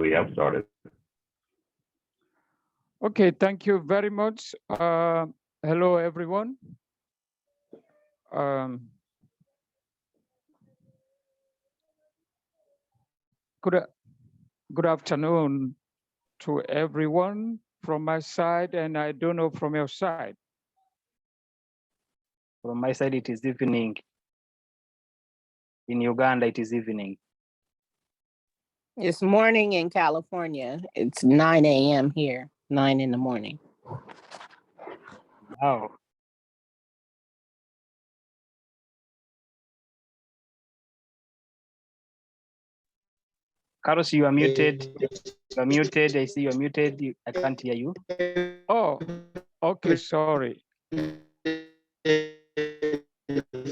We have started. Okay, thank you very much. Hello, everyone. Good afternoon to everyone from my side, and I don't know from your side. From my side, it is evening. In Uganda, it is evening. It's morning in California. It's 9 a.m. here, 9 in the morning. Wow. Carlos, you are muted. You are muted. I see you are muted. I can't hear you. Oh, okay, sorry.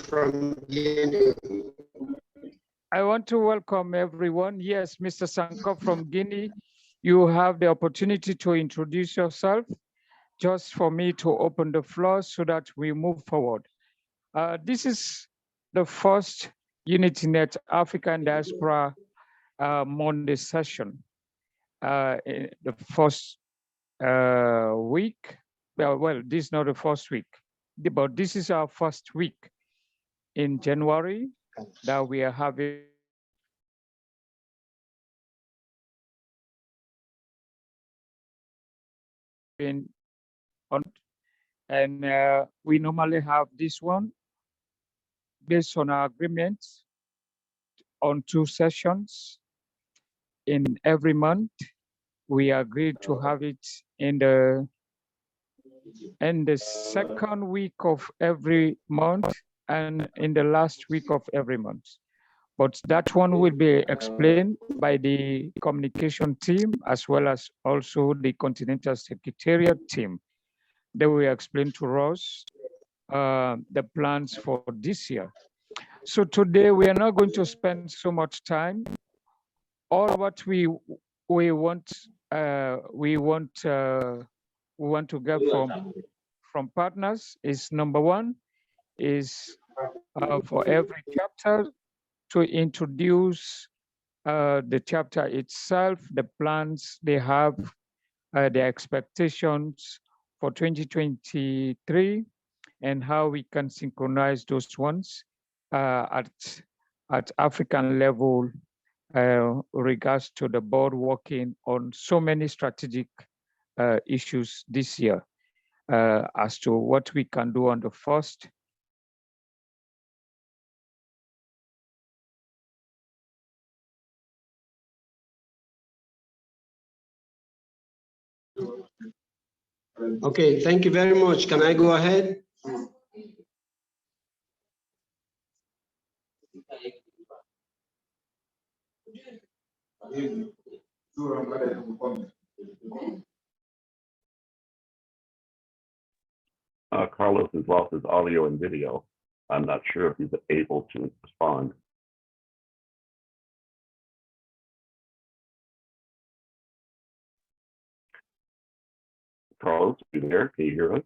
From Guinea. I want to welcome everyone. Yes, Mr. Sanko from Guinea, you have the opportunity to introduce yourself, just for me to open the floor so that we move forward. This is the first UnityNet African Diaspora Monday session. The first week, well, this is not the first week, but this is our first week in January that we are having on, and we normally have this one based on our agreements on 2 sessions in every month. We agreed to have it in the second week of every month and in the last week of every month. But that one will be explained by the communication team as well as also the Continental Secretariat team. They will explain to us the plans for this year. So today we are not going to spend so much time. All what we want to get from partners is, number one, is for every chapter to introduce the chapter itself, the plans they have, their expectations for 2023, and how we can synchronize those ones at African level regards to the board working on so many strategic issues this year as to what we can do on the first. Okay, thank you very much. Can I go ahead? Carlos has lost his audio and video. I'm not sure if he's able to respond. Carlos, are you there? Can you hear us?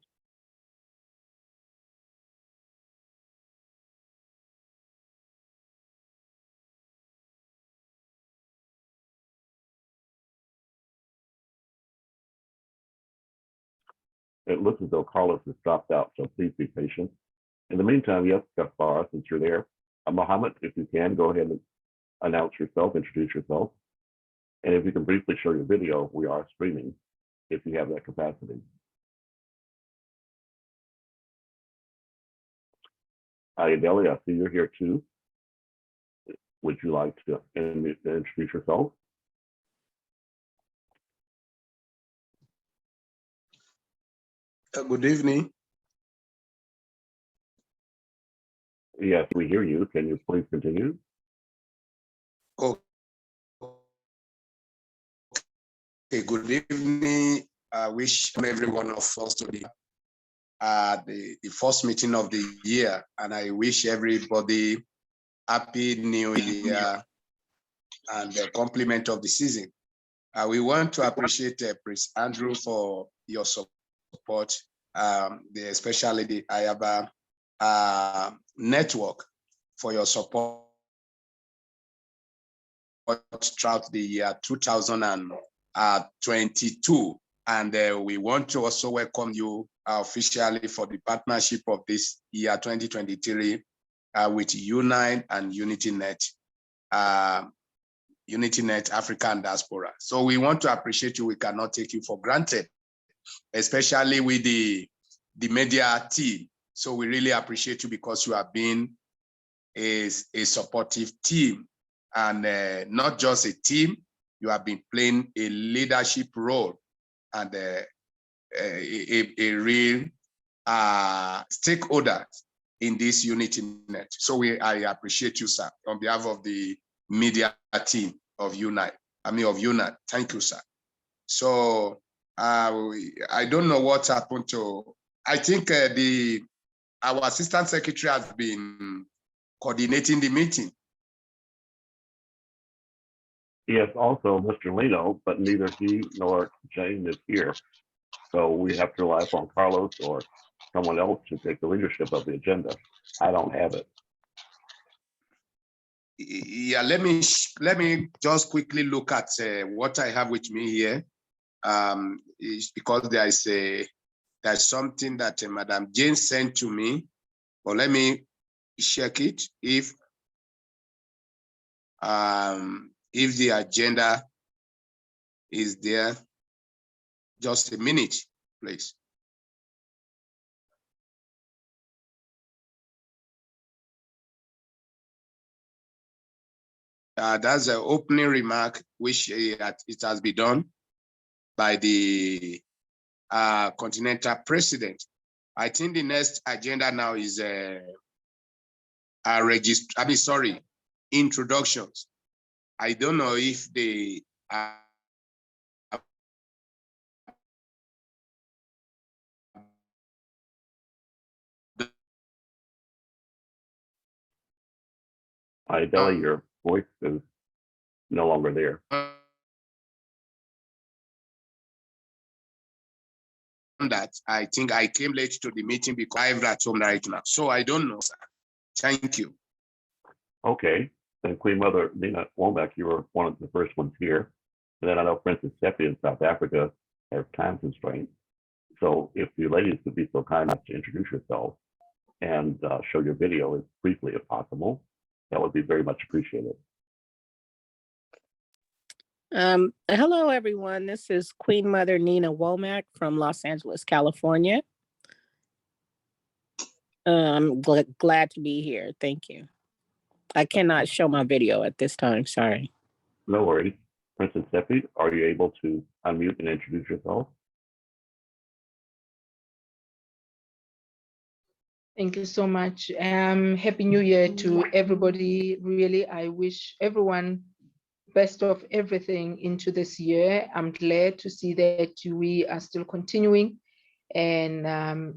It looks as though Carlos has dropped out, so please be patient. In the meantime, yes, Gaspar, since you're there, Mohammed, if you can, go ahead and announce yourself, introduce yourself. And if you can briefly show your video, we are streaming if you have that capacity. Ayodele, I see you're here too. Would you like to introduce yourself? Good evening. Yes, we hear you. Can you please continue? Okay, good evening. I wish every one of us to be the first meeting of the year, and I wish everybody happy new year and the compliment of the season. We want to appreciate Prince Andrew for your support, especially the AHIABGA network for your support throughout the year 2022. And we want to also welcome you officially for the partnership of this year 2023 with Unite and UnityNet, UnityNet Africa and Diaspora. So we want to appreciate you. We cannot take you for granted, especially with the media team. So we really appreciate you because you have been a supportive team, and not just a team, you have been playing a leadership role and a real stakeholder in this UnityNet. So I appreciate you, sir, on behalf of the media team of Unite. Thank you, sir. So I don't know what happened to. I think our assistant secretary has been coordinating the meeting. Yes, also Mr. Lino, but neither he nor Jane is here. So we have to rely upon Carlos or someone else to take the leadership of the agenda. I don't have it. Yeah, let me just quickly look at what I have with me here. Is because there's something that Madam Jane sent to me. But let me check it if the agenda is there. Just a minute, please. That's an opening remark, which it has been done by the continental president. I think the next agenda now is introductions. I don't know if they Idella, your voice is no longer there. that I think I came late to the meeting because I'm at home right now. So I don't know, sir. Thank you. Okay, then Queen Mother Nina Womack, you were one of the first ones here. And then I know Princess Seppi in South Africa has time constraints. So if you ladies could be so kind as to introduce yourself and show your video as briefly as possible, that would be very much appreciated. Hello, everyone. This is Queen Mother Nina Womack from Los Angeles, California. I'm glad to be here. Thank you. I cannot show my video at this time. Sorry. No worries. Princess Seppi, are you able to unmute and introduce yourself? Thank you so much. Happy New Year to everybody. Really, I wish everyone best of everything into this year. I'm glad to see that we are still continuing, and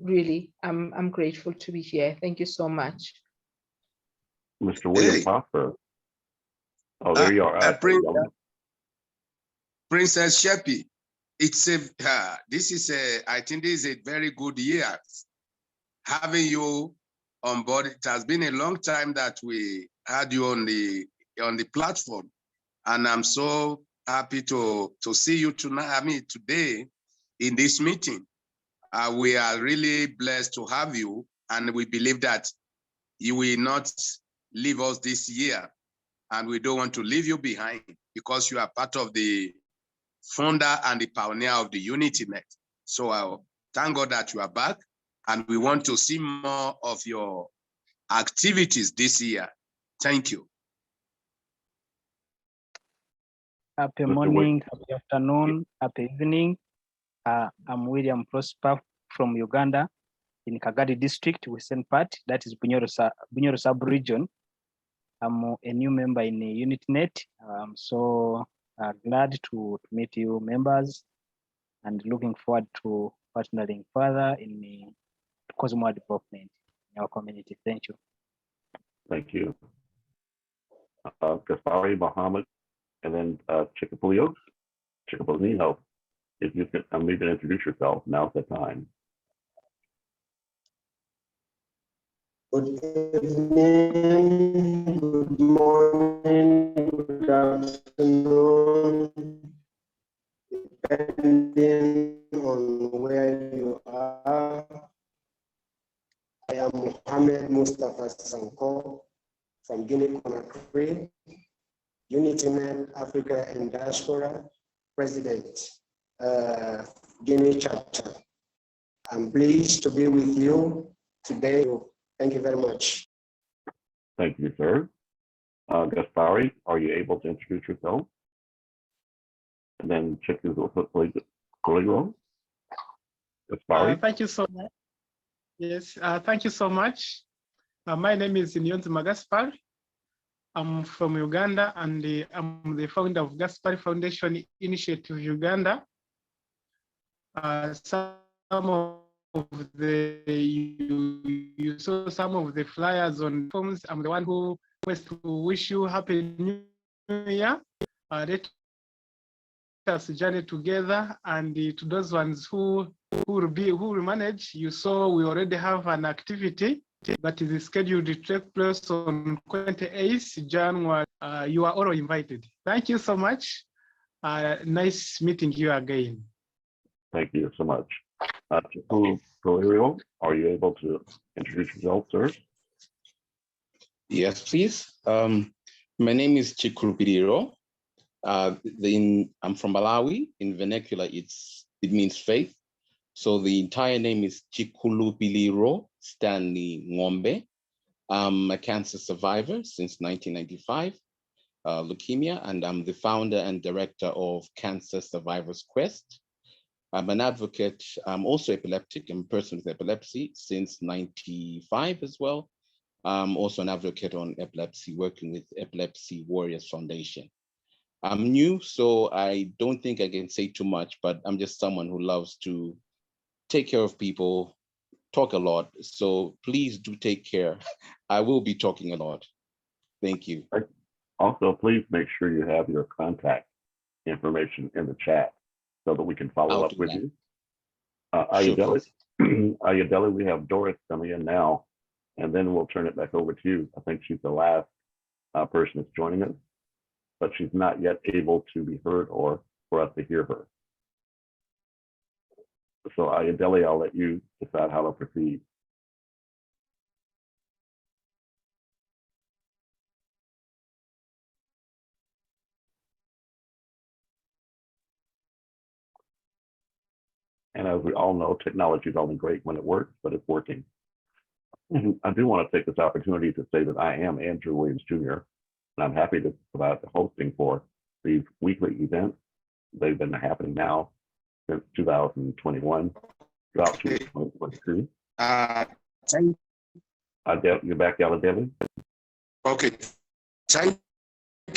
really, I'm grateful to be here. Thank you so much. Mr. William Prosper. Oh, there you are. Princess Sheppy, it's this is I think this is a very good year having you on board. It has been a long time that we had you on the platform, and I'm so happy to see you tonight. Today in this meeting. We are really blessed to have you, and we believe that you will not leave us this year, and we don't want to leave you behind because you are part of the founder and the pioneer of the UnityNet. So thank God that you are back, and we want to see more of your activities this year. Thank you. Happy morning, happy afternoon, happy evening. I'm William Prosper from Uganda in Kagadi district, Western part, that is Bunyoro sub-region. I'm a new member in UnityNet. I'm so glad to meet you members and looking forward to partnering further in the Cosmo development in our community. Thank you. Thank you. Gaspari Muhammad, and then Chickapolio, Chickapolino. If you can unmute and introduce yourself, now's the time. Good evening, good morning, good afternoon, depending on where you are. I am Mohammed Mustafa Sanko from Guinea-Conakry, UnityNet Africa and Diaspora, President, Guinea chapter. I'm pleased to be with you today. Thank you very much. Thank you, sir. Gaspari, are you able to introduce yourself? And then check this Collegro. Gaspari. Thank you so much. Yes, thank you so much. My name is Nyonzima Gaspar. I'm from Uganda, and I'm the founder of Gaspar Foundation Initiative Uganda. You saw some of the flyers on forms. I'm the one who wants to wish you Happy New Year. Let us journey together, and to those ones who will manage, you saw we already have an activity that is scheduled to take place on 28th January. You are all invited. Thank you so much. Nice meeting you again. Thank you so much. Valerio, are you able to introduce yourself, sir? Yes, please. My name is Chikurupiriro. I'm from Malawi. In vernacular, it means faith. So the entire name is Chikulupiliro Stanley Ngombe. I'm a cancer survivor since 1995, leukemia, and I'm the founder and director of Cancer Survivors Quest. I'm an advocate. I'm also epileptic. I'm a person with epilepsy since 95 as well. I'm also an advocate on epilepsy, working with Epilepsy Warriors Foundation. I'm new, so I don't think I can say too much, but I'm just someone who loves to take care of people, talk a lot. So please do take care. I will be talking a lot. Thank you. Also, please make sure you have your contact information in the chat so that we can follow up with you. Ayodele, Ayodele, we have Doris coming in now, and then we'll turn it back over to you. I think she's the last person that's joining us, but she's not yet able to be heard or for us to hear her. So Ayodele, I'll let you decide how to proceed. And as we all know, technology is only great when it works, but it's working. I do want to take this opportunity to say that I am Andrew Williams Jr., and I'm happy to provide the hosting for these weekly events. They've been happening now since 2021, throughout 2022. You're back, Ayodele? Okay, thank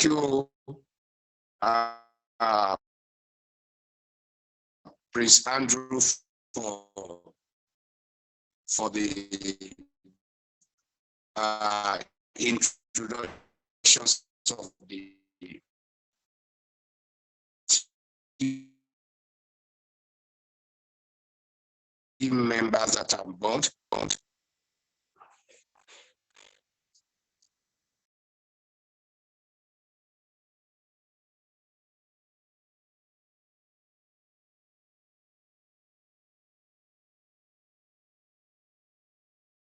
you, Prince Andrew, for the introductions of the team members that are on board.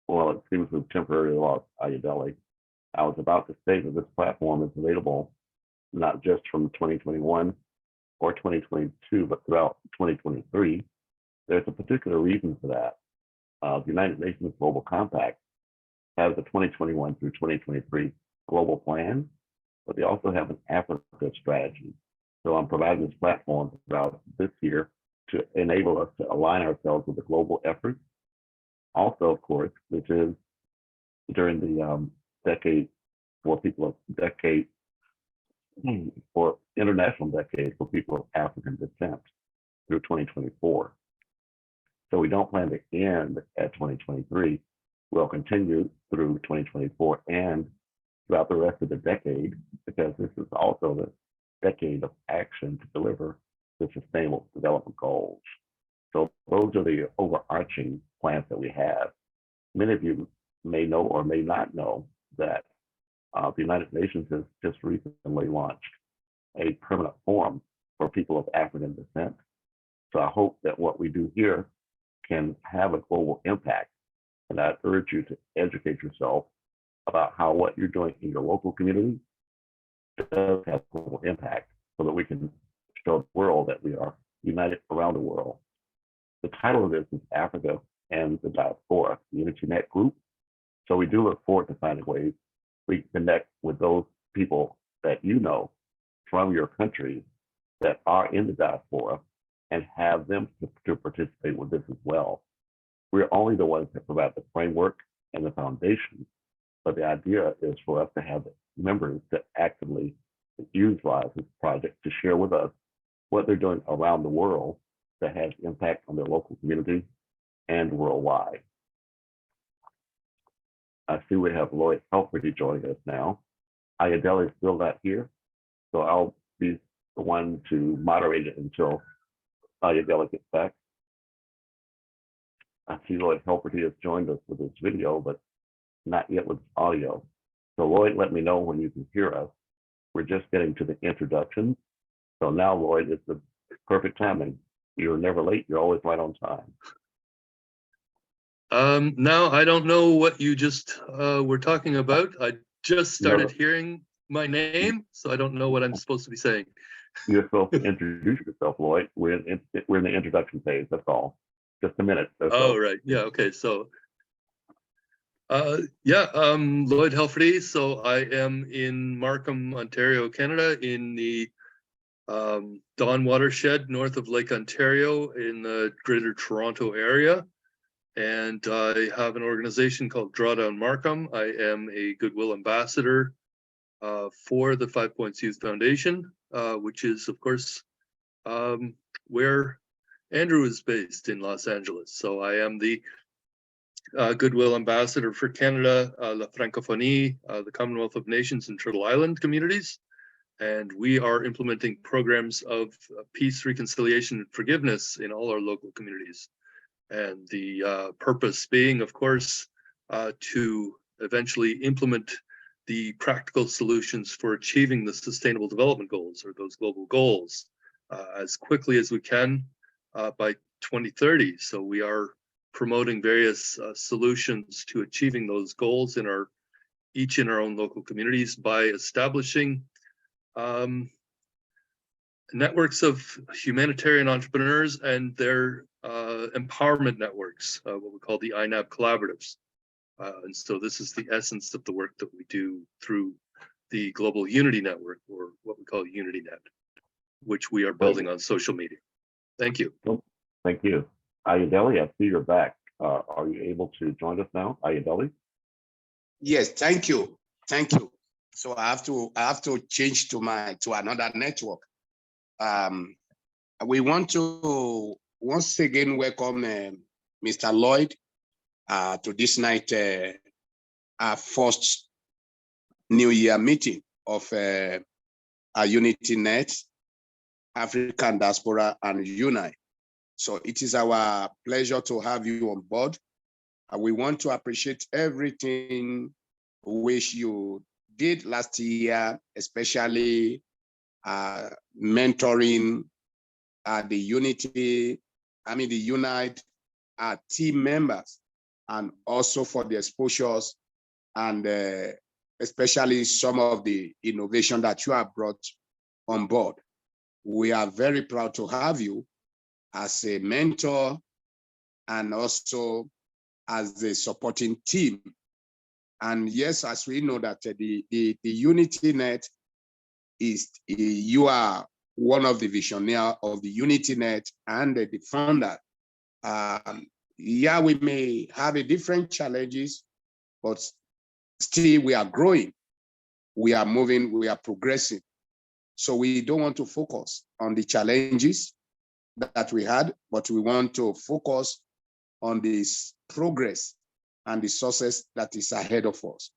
Well, it seems we've temporarily lost Ayodele. I was about to say that this platform is available not just from 2021 or 2022, but throughout 2023. There's a particular reason for that. The United Nations Global Compact has a 2021 through 2023 global plan, but they also have an Africa strategy. So I'm providing this platform throughout this year to enable us to align ourselves with the global efforts. Also, of course, this is during the decade for people of decade, for international decade for people of African descent through 2024. So we don't plan to end at 2023. We'll continue through 2024 and throughout the rest of the decade, because this is also the decade of action to deliver the Sustainable Development Goals. So those are the overarching plans that we have. Many of you may know or may not know that the United Nations has just recently launched a permanent forum for people of African descent. So I hope that what we do here can have a global impact. And I urge you to educate yourself about how what you're doing in your local community does have global impact, so that we can show the world that we are united around the world. The title of this is Africa and the Diaspora UnityNet Group. So we do look forward to finding ways we connect with those people that you know from your countries that are in the diaspora and have them to participate with this as well. We're only the ones that provide the framework and the foundation, but the idea is for us to have members to actively utilize this project to share with us what they're doing around the world that has impact on their local community and worldwide. I see we have Lloyd Helferty joining us now. AHIABGA is still not here, so I'll be the one to moderate it until AHIABGA gets back. I see Lloyd Helferty has joined us with this video, but not yet with audio. So Lloyd, let me know when you can hear us. We're just getting to the introduction. So now, Lloyd, it's the perfect timing. You're never late, you're always right on time. Now I don't know what you just were talking about. I just started hearing my name, so I don't know what I'm supposed to be saying. You're supposed to introduce yourself, Lloyd. We're in the introduction phase, that's all. Just a minute. Right, yeah, okay, so Lloyd Helferty. So I am in Markham, Ontario, Canada, in the Dawn watershed north of Lake Ontario in the Greater Toronto area. And I have an organization called Drawdown Markham. I am a Goodwill Ambassador for the 5 Points Youth Foundation, which is, of course, where Andrew is based in Los Angeles. So I am the Goodwill Ambassador for Canada, La Francophonie, the Commonwealth of Nations and Turtle Island communities. And we are implementing programs of peace, reconciliation, and forgiveness in all our local communities. And the purpose being, of course, to eventually implement the practical solutions for achieving the Sustainable Development Goals, or those global goals, as quickly as we can by 2030. So we are promoting various solutions to achieving those goals in each in our own local communities by establishing networks of humanitarian entrepreneurs and their empowerment networks, what we call the INAB collaboratives. And so this is the essence of the work that we do through the Global Unity Network, or what we call UnityNet, which we are building on social media. Thank you. Thank you. AHIABGA, I see you're back. Are you able to join us now, AHIABGA? Yes, thank you. Thank you. So I have to change to another network. We want to once again welcome Mr. Lloyd to this night, our first New Year meeting of UnityNet, African Diaspora and Unite. So it is our pleasure to have you on board. We want to appreciate everything which you did last year, especially mentoring the Unite team members, and also for the exposures and especially some of the innovation that you have brought on board. We are very proud to have you as a mentor and also as a supporting team. And yes, as we know that the UnityNet is, you are one of the visionaries of the UnityNet and the founder. Yeah, we may have a different challenges, but still we are growing, we are moving, we are progressing. So we don't want to focus on the challenges that we had, but we want to focus on this progress and the success that is ahead of us.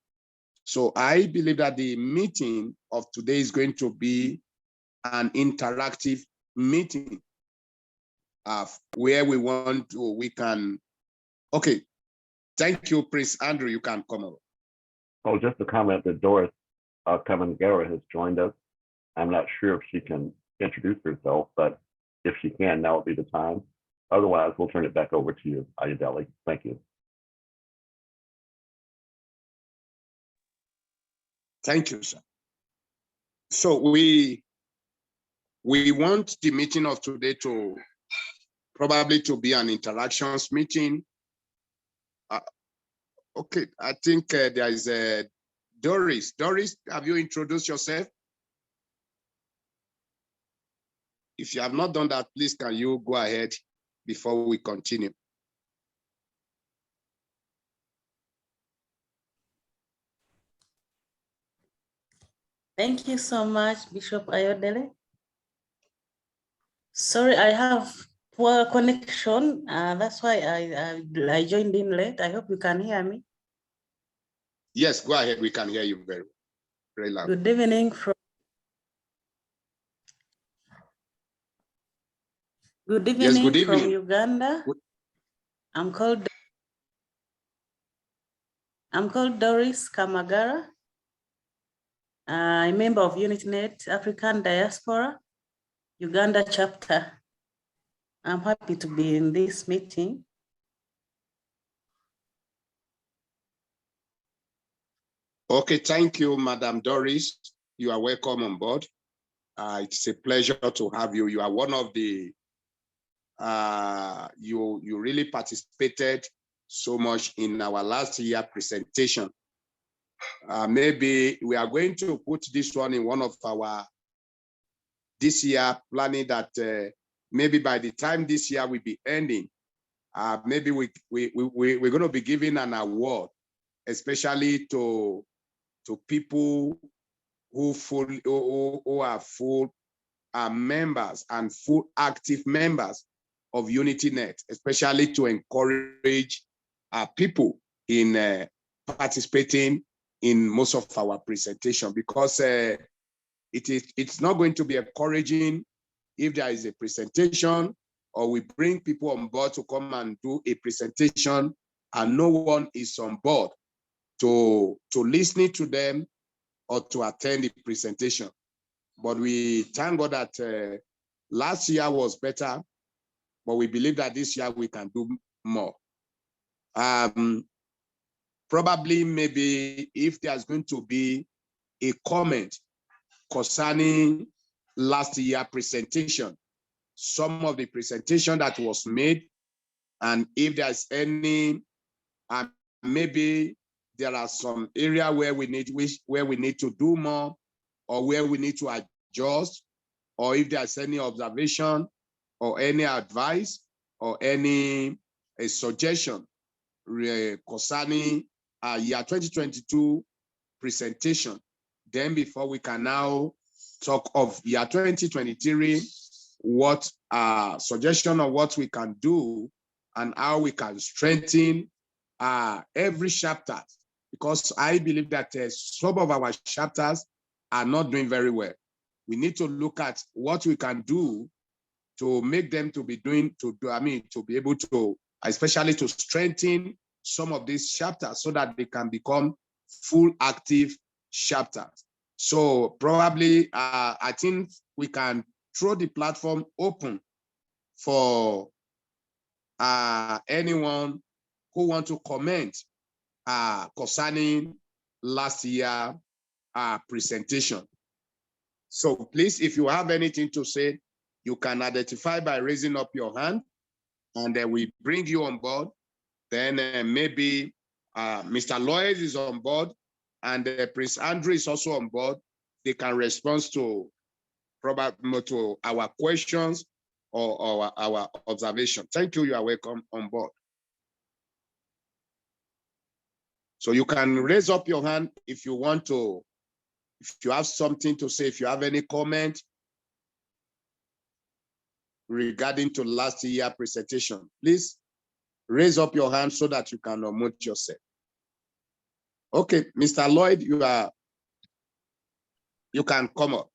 So I believe that the meeting of today is going to be an interactive meeting where we can, okay, Thank you, Prince Andrew. You can come over. Oh, just a comment that Doris Kamangara has joined us. I'm not sure if she can introduce herself, but if she can, now would be the time. Otherwise, we'll turn it back over to you, AHIABGA. Thank you. Thank you, sir. So we want the meeting of today to probably to be an interactions meeting. Okay, I think there is a Doris. Doris, have you introduced yourself? If you have not done that, please can you go ahead before we continue? Thank you so much, Bishop Ayodele. Sorry, I have poor connection. That's why I joined in late. I hope you can hear me. Yes, go ahead. We can hear you very loud. Good evening from. Good evening, yes, good evening. From Uganda. I'm called Doris Kamagara. I'm a member of UnityNet African Diaspora, Uganda chapter. I'm happy to be in this meeting. Okay, thank you, Madam Doris. You are welcome on board. It's a pleasure to have you. You are one of the, you really participated so much in our last year presentation. Maybe we are going to put this one in one of our this year planning that maybe by the time this year will be ending, maybe we're going to be giving an award, especially to people who are full members and full active members of UnityNet, especially to encourage people in participating in most of our presentation, because it's not going to be encouraging if there is a presentation or we bring people on board to come and do a presentation and no one is on board to listening to them or to attend the presentation. But we thank God that last year was better, but we believe that this year we can do more. Probably maybe if there's going to be a comment concerning last year presentation, some of the presentation that was made, and if there's any, maybe there are some area where we need to do more, or where we need to adjust, or if there's any observation or any advice or any suggestion concerning year 2022 presentation, then before we can now talk of year 2023, what suggestion of what we can do and how we can strengthen every chapter, because I believe that some of our chapters are not doing very well. We need to look at what we can do to make them to be doing, to be able to, especially to strengthen some of these chapters so that they can become full active chapters. So probably, I think we can throw the platform open for anyone who want to comment concerning last year presentation. So please, if you have anything to say, you can identify by raising up your hand, and then we bring you on board. Then maybe Mr. Lloyd is on board, and Prince Andrew is also on board. They can respond to probably to our questions or our observation. Thank you. You are welcome on board. So you can raise up your hand if you want to, if you have something to say, if you have any comment regarding to last year presentation, please raise up your hand so that you can unmute yourself. Okay, Mr. Lloyd, you can come up.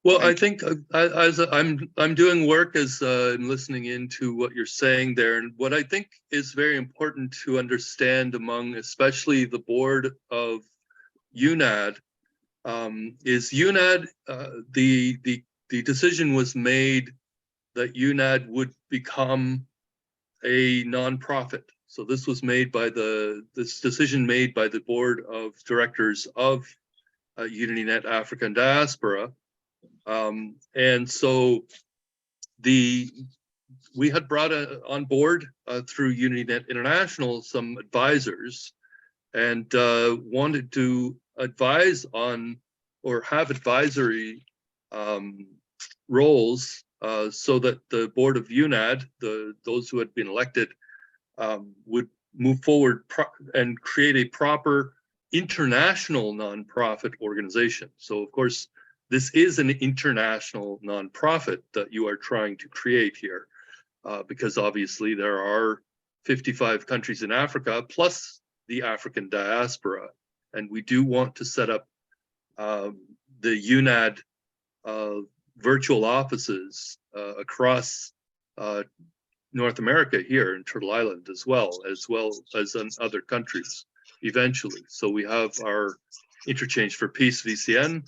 Well, I think as I'm doing work as I'm listening into what you're saying there, and what I think is very important to understand among especially the board of UNAD is UNAD. The decision was made that UNAD would become a nonprofit. So this was made by this decision made by the board of directors of UnityNet Africa and Diaspora. And so we had brought on board through UnityNet International some advisors and wanted to advise on or have advisory roles so that the board of UNAD, those who had been elected, would move forward and create a proper international nonprofit organization. So of course, this is an international nonprofit that you are trying to create here, because obviously there are 55 countries in Africa, plus the African diaspora. And we do want to set up the UNAD virtual offices across North America here in Turtle Island as well as in other countries eventually. So we have our Interchange for Peace VCN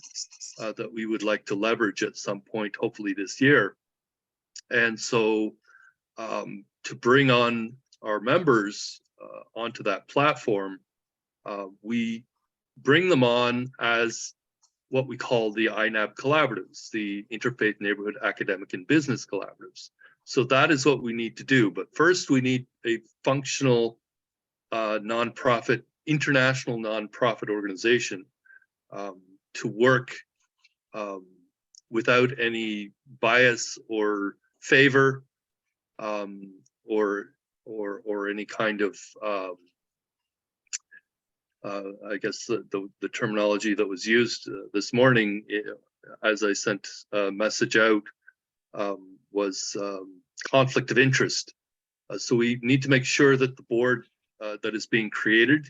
that we would like to leverage at some point, hopefully this year. And so to bring on our members onto that platform, we bring them on as what we call the INAB collaboratives, the Interfaith Neighborhood Academic and Business Collaboratives. So that is what we need to do. But first we need a functional nonprofit, international nonprofit organization to work without any bias or favor or any kind of I guess the terminology that was used this morning as I sent a message out was conflict of interest. So we need to make sure that the board that is being created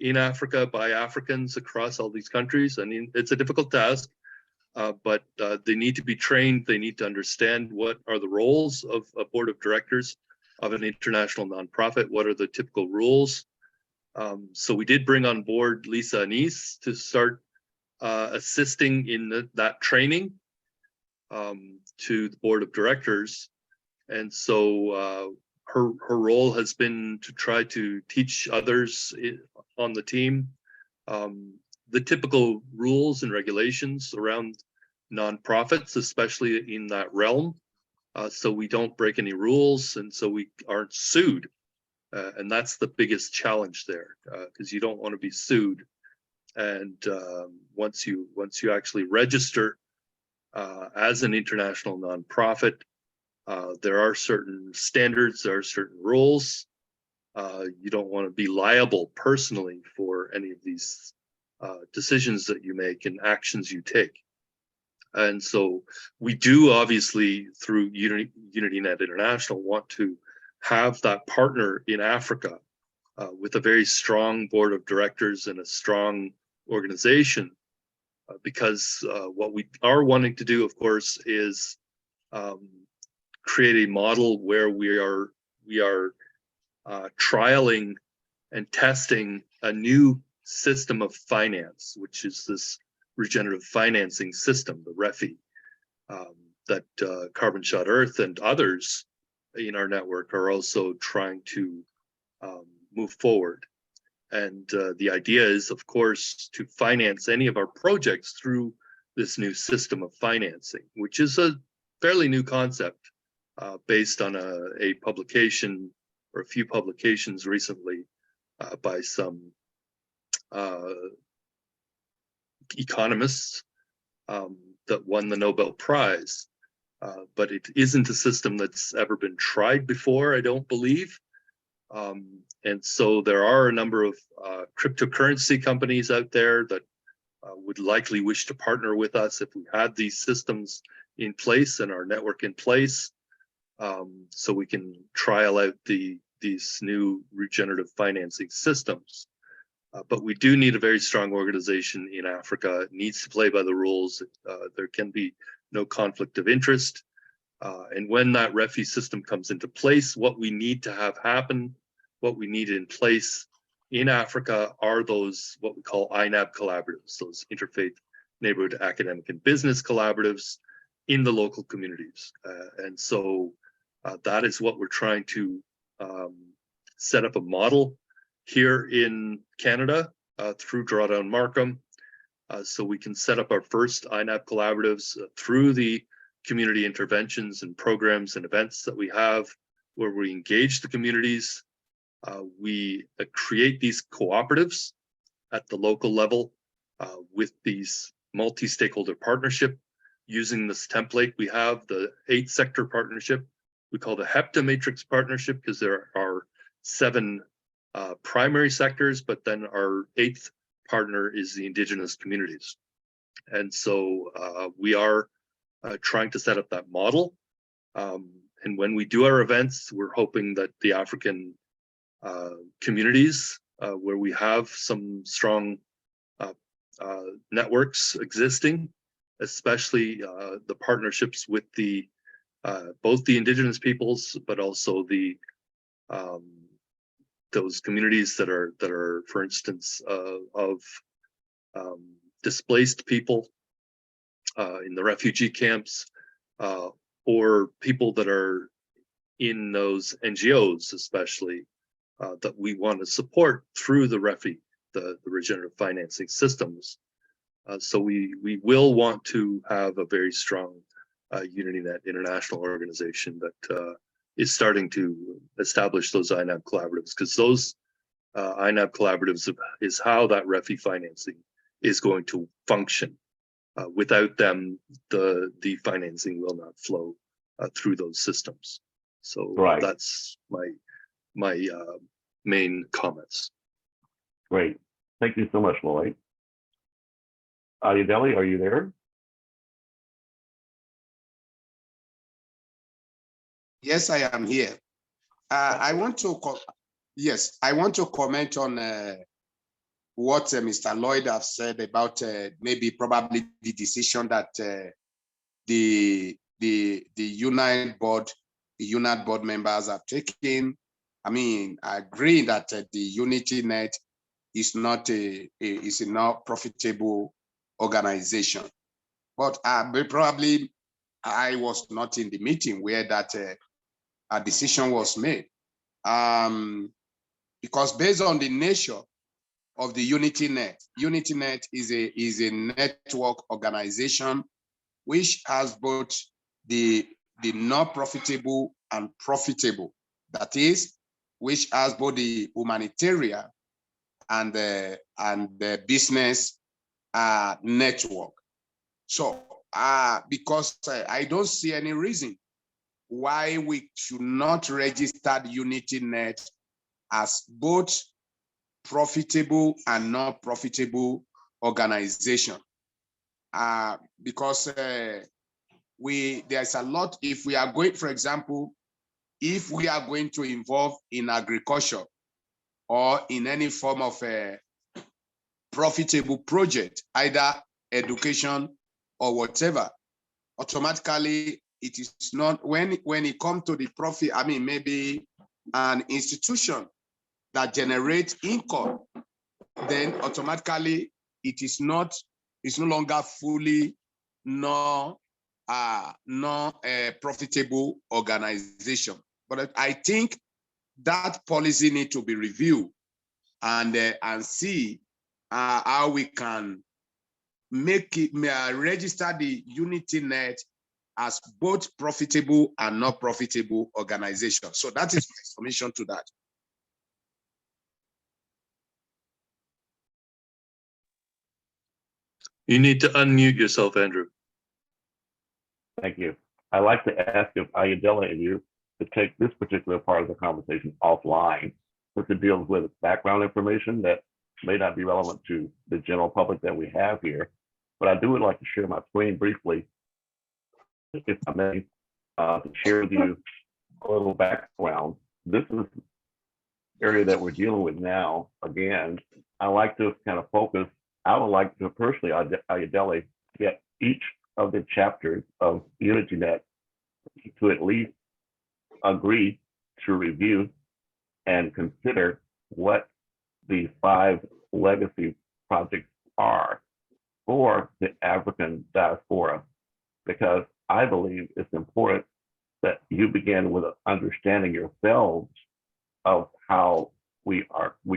in Africa by Africans across all these countries, I mean, it's a difficult task, but they need to be trained. They need to understand what are the roles of a board of directors of an international nonprofit. What are the typical rules? So we did bring on board Lisa Anise to start assisting in that training to the board of directors. And so her role has been to try to teach others on the team the typical rules and regulations around nonprofits, especially in that realm, so we don't break any rules and so we aren't sued. And that's the biggest challenge there, because you don't want to be sued. And once you actually register as an international nonprofit, there are certain standards, there are certain rules. You don't want to be liable personally for any of these decisions that you make and actions you take. And so we do obviously through UnityNet International want to have that partner in Africa with a very strong board of directors and a strong organization, because what we are wanting to do, of course, is create a model where we are trialing and testing a new system of finance, which is this regenerative financing system, the REFI, that Carbon Shot Earth and others in our network are also trying to move forward. And the idea is, of course, to finance any of our projects through this new system of financing, which is a fairly new concept based on a publication or a few publications recently by some economists that won the Nobel Prize. But it isn't a system that's ever been tried before, I don't believe. And so there are a number of cryptocurrency companies out there that would likely wish to partner with us if we had these systems in place and our network in place, so we can trial out these new regenerative financing systems. But we do need a very strong organization in Africa. It needs to play by the rules. There can be no conflict of interest. And when that REFI system comes into place, what we need to have happen, what we need in place in Africa are those what we call INAB collaboratives, those interfaith neighborhood academic and business collaboratives in the local communities. And so that is what we're trying to set up a model here in Canada through Drawdown Markham. So we can set up our first INAB collaboratives through the community interventions and programs and events that we have, where we engage the communities. We create these cooperatives at the local level with these multi-stakeholder partnership using this template. We have the 8-sector partnership. We call the HEPTA matrix partnership because there are 7 primary sectors, but then our 8th partner is the Indigenous communities. And so we are trying to set up that model. And when we do our events, we're hoping that the African communities where we have some strong networks existing, especially the partnerships with the both the Indigenous peoples, but also the those communities that are, for instance, of displaced people in the refugee camps, or people that are in those NGOs, especially that we want to support through the REFI, the regenerative financing systems. So we will want to have a very strong UnityNet international organization that is starting to establish those INAB collaboratives, because those INAB collaboratives is how that REFI financing is going to function. Without them, the financing will not flow through those systems. So that's my main comments. Great. Thank you so much, Lloyd. Ayodele, are you there? Yes, I am here. I want to comment on what Mr. Lloyd has said about maybe probably the decision that the UNITE board members have taken. I mean, I agree that the UnityNet is not a profitable organization, but probably I was not in the meeting where that a decision was made, because based on the nature of the UnityNet is a network organization which has both the not profitable and profitable. That is, which has both the humanitarian and the business network. So, because I don't see any reason why we should not register UnityNet as both profitable and not profitable organization, because there's a lot. If we are going, for example, if we are going to involve in agriculture or in any form of a profitable project, either education or whatever, automatically it is not, when it comes to the profit, I mean, maybe an institution that generates income, then automatically it is not, it's no longer fully profitable organization. But I think that policy needs to be reviewed and see how we can make it register the UnityNet as both profitable and not profitable organization. So that is my submission to that. You need to unmute yourself, Andrew. Thank you. I'd like to ask if Ayodele and you to take this particular part of the conversation offline, which deals with background information that may not be relevant to the general public that we have here. But I would like to share my screen briefly, if I may, to share with you a little background. This is the area that we're dealing with now. Again, I like to kind of focus. I would like to personally, Ayodele, get each of the chapters of UnityNet to at least agree to review and consider what the 5 legacy projects are for the African diaspora, because I believe it's important that you begin with understanding yourselves of how we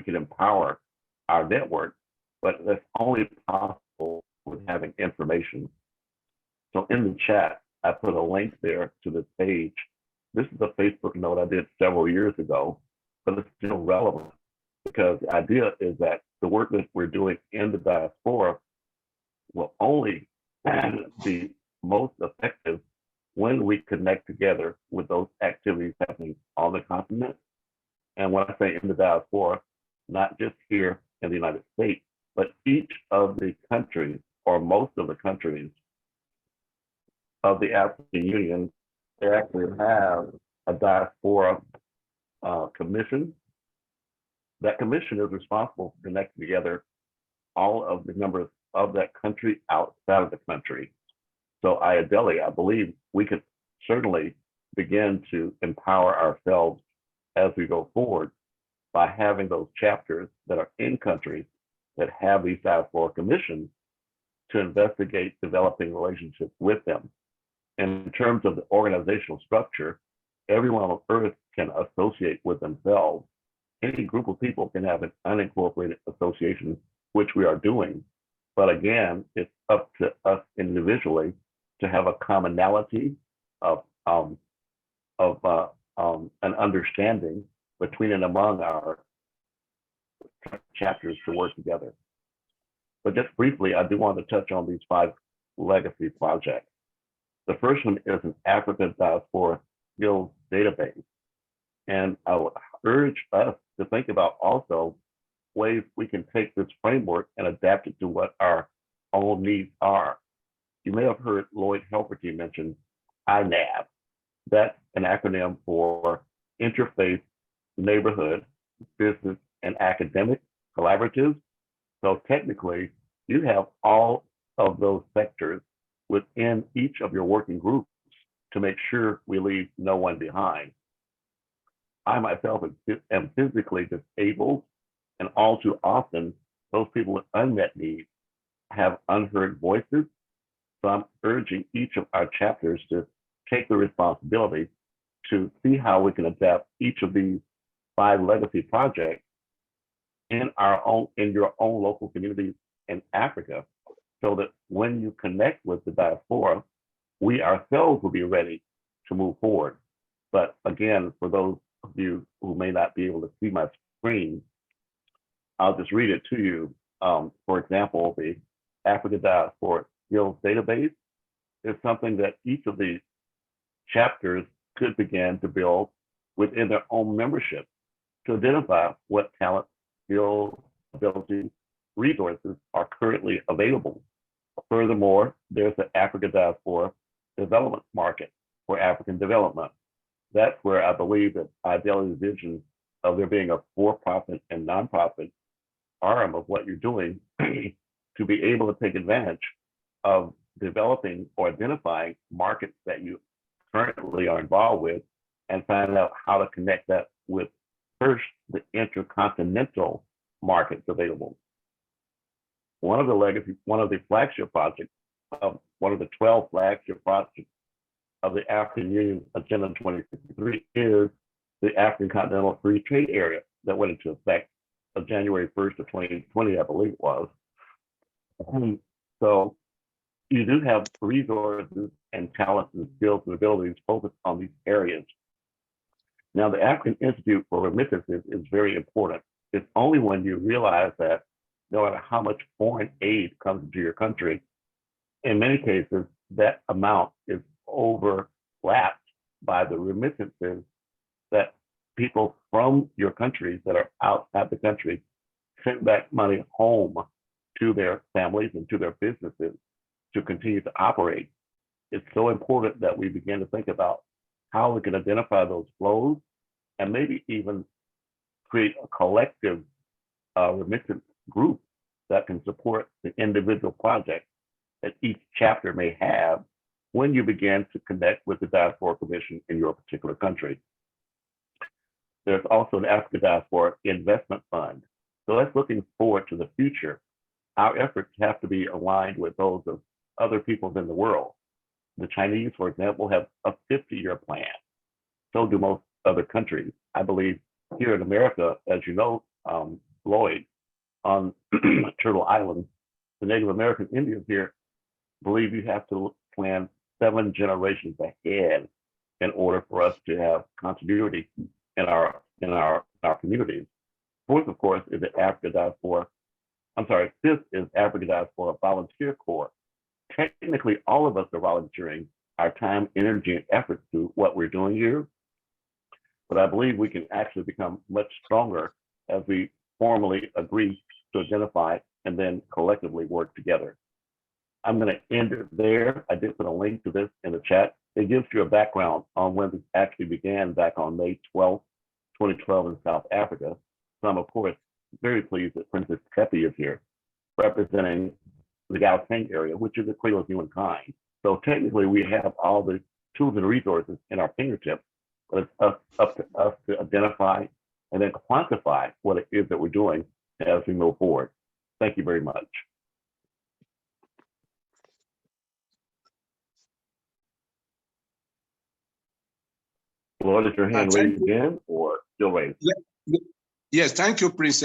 can empower our network, but that's only possible with having information. So in the chat, I put a link there to this page. This is a Facebook note I did several years ago, but it's still relevant because the idea is that the work that we're doing in the diaspora will only be most effective when we connect together with those activities happening on the continent. And when I say in the diaspora, not just here in the United States, but each of the countries or most of the countries of the African Union, they actually have a diaspora commission. That commission is responsible for connecting together all of the members of that country outside of the country. So AHIABGA, I believe we could certainly begin to empower ourselves as we go forward by having those chapters that are in countries that have these diaspora commissions to investigate developing relationships with them. In terms of the organizational structure, everyone on earth can associate with themselves. Any group of people can have an unincorporated association, which we are doing. But again, it's up to us individually to have a commonality of an understanding between and among our chapters to work together. But just briefly, I do want to touch on these 5 legacy projects. The first one is an African diaspora skills database. And I would urge us to think about also ways we can take this framework and adapt it to what our own needs are. You may have heard Lloyd Helferty mention INAB. That's an acronym for Interfaith, Neighborhood, Business, and Academic Collaboratives. So technically, you have all of those sectors within each of your working groups to make sure we leave no one behind. I myself am physically disabled, and all too often, those people with unmet needs have unheard voices. So I'm urging each of our chapters to take the responsibility to see how we can adapt each of these 5 legacy projects in your own local communities in Africa, so that when you connect with the diaspora, we ourselves will be ready to move forward. But again, for those of you who may not be able to see my screen, I'll just read it to you. For example, the Africa Diaspora Skills Database is something that each of the chapters could begin to build within their own membership to identify what talent, skills, abilities, resources are currently available. Furthermore, there's the Africa Diaspora Development Market for African development. That's where I believe that AHIABGA's vision of there being a for-profit and nonprofit arm of what you're doing to be able to take advantage of developing or identifying markets that you currently are involved with and find out how to connect that with first the intercontinental markets available. One of the flagship projects of one of the 12 flagship projects of the African Union Agenda 2063 is the African Continental Free Trade Area that went into effect of January 1st of 2020, I believe it was. So you do have resources and talents and skills and abilities focused on these areas. Now, the African Institute for Remittances is very important. It's only when you realize that no matter how much foreign aid comes into your country, in many cases, that amount is overlapped by the remittances that people from your countries that are outside the country send back money home to their families and to their businesses to continue to operate. It's so important that we begin to think about how we can identify those flows and maybe even create a collective remittance group that can support the individual projects. that each chapter may have when you begin to connect with the Diaspora Commission in your particular country. There's also an Africa Diaspora Investment Fund. So that's looking forward to the future. Our efforts have to be aligned with those of other peoples in the world. The Chinese, for example, have a 50-year plan. So do most other countries. I believe here in America, as you know, Lloyd, on Turtle Island, the Native American Indians here believe you have to plan 7 generations ahead in order for us to have continuity in our communities. Fourth, of course, is the Africa Diaspora. Fifth is Africa Diaspora Volunteer Corps. Technically, all of us are volunteering our time, energy, and efforts to what we're doing here. But I believe we can actually become much stronger as we formally agree to identify and then collectively work together. I'm going to end it there. I did put a link to this in the chat. It gives you a background on when this actually began back on May 12th, 2012 in South Africa. So I'm, of course, very pleased that Princess Kepi is here, representing the Gauteng area, which is the cradle of humankind. So technically, we have all the tools and resources in our fingertips, but it's up to us to identify and then quantify what it is that we're doing as we move forward. Thank you very much. Lord, is your hand raised again or still raised? Yes, thank you, Prince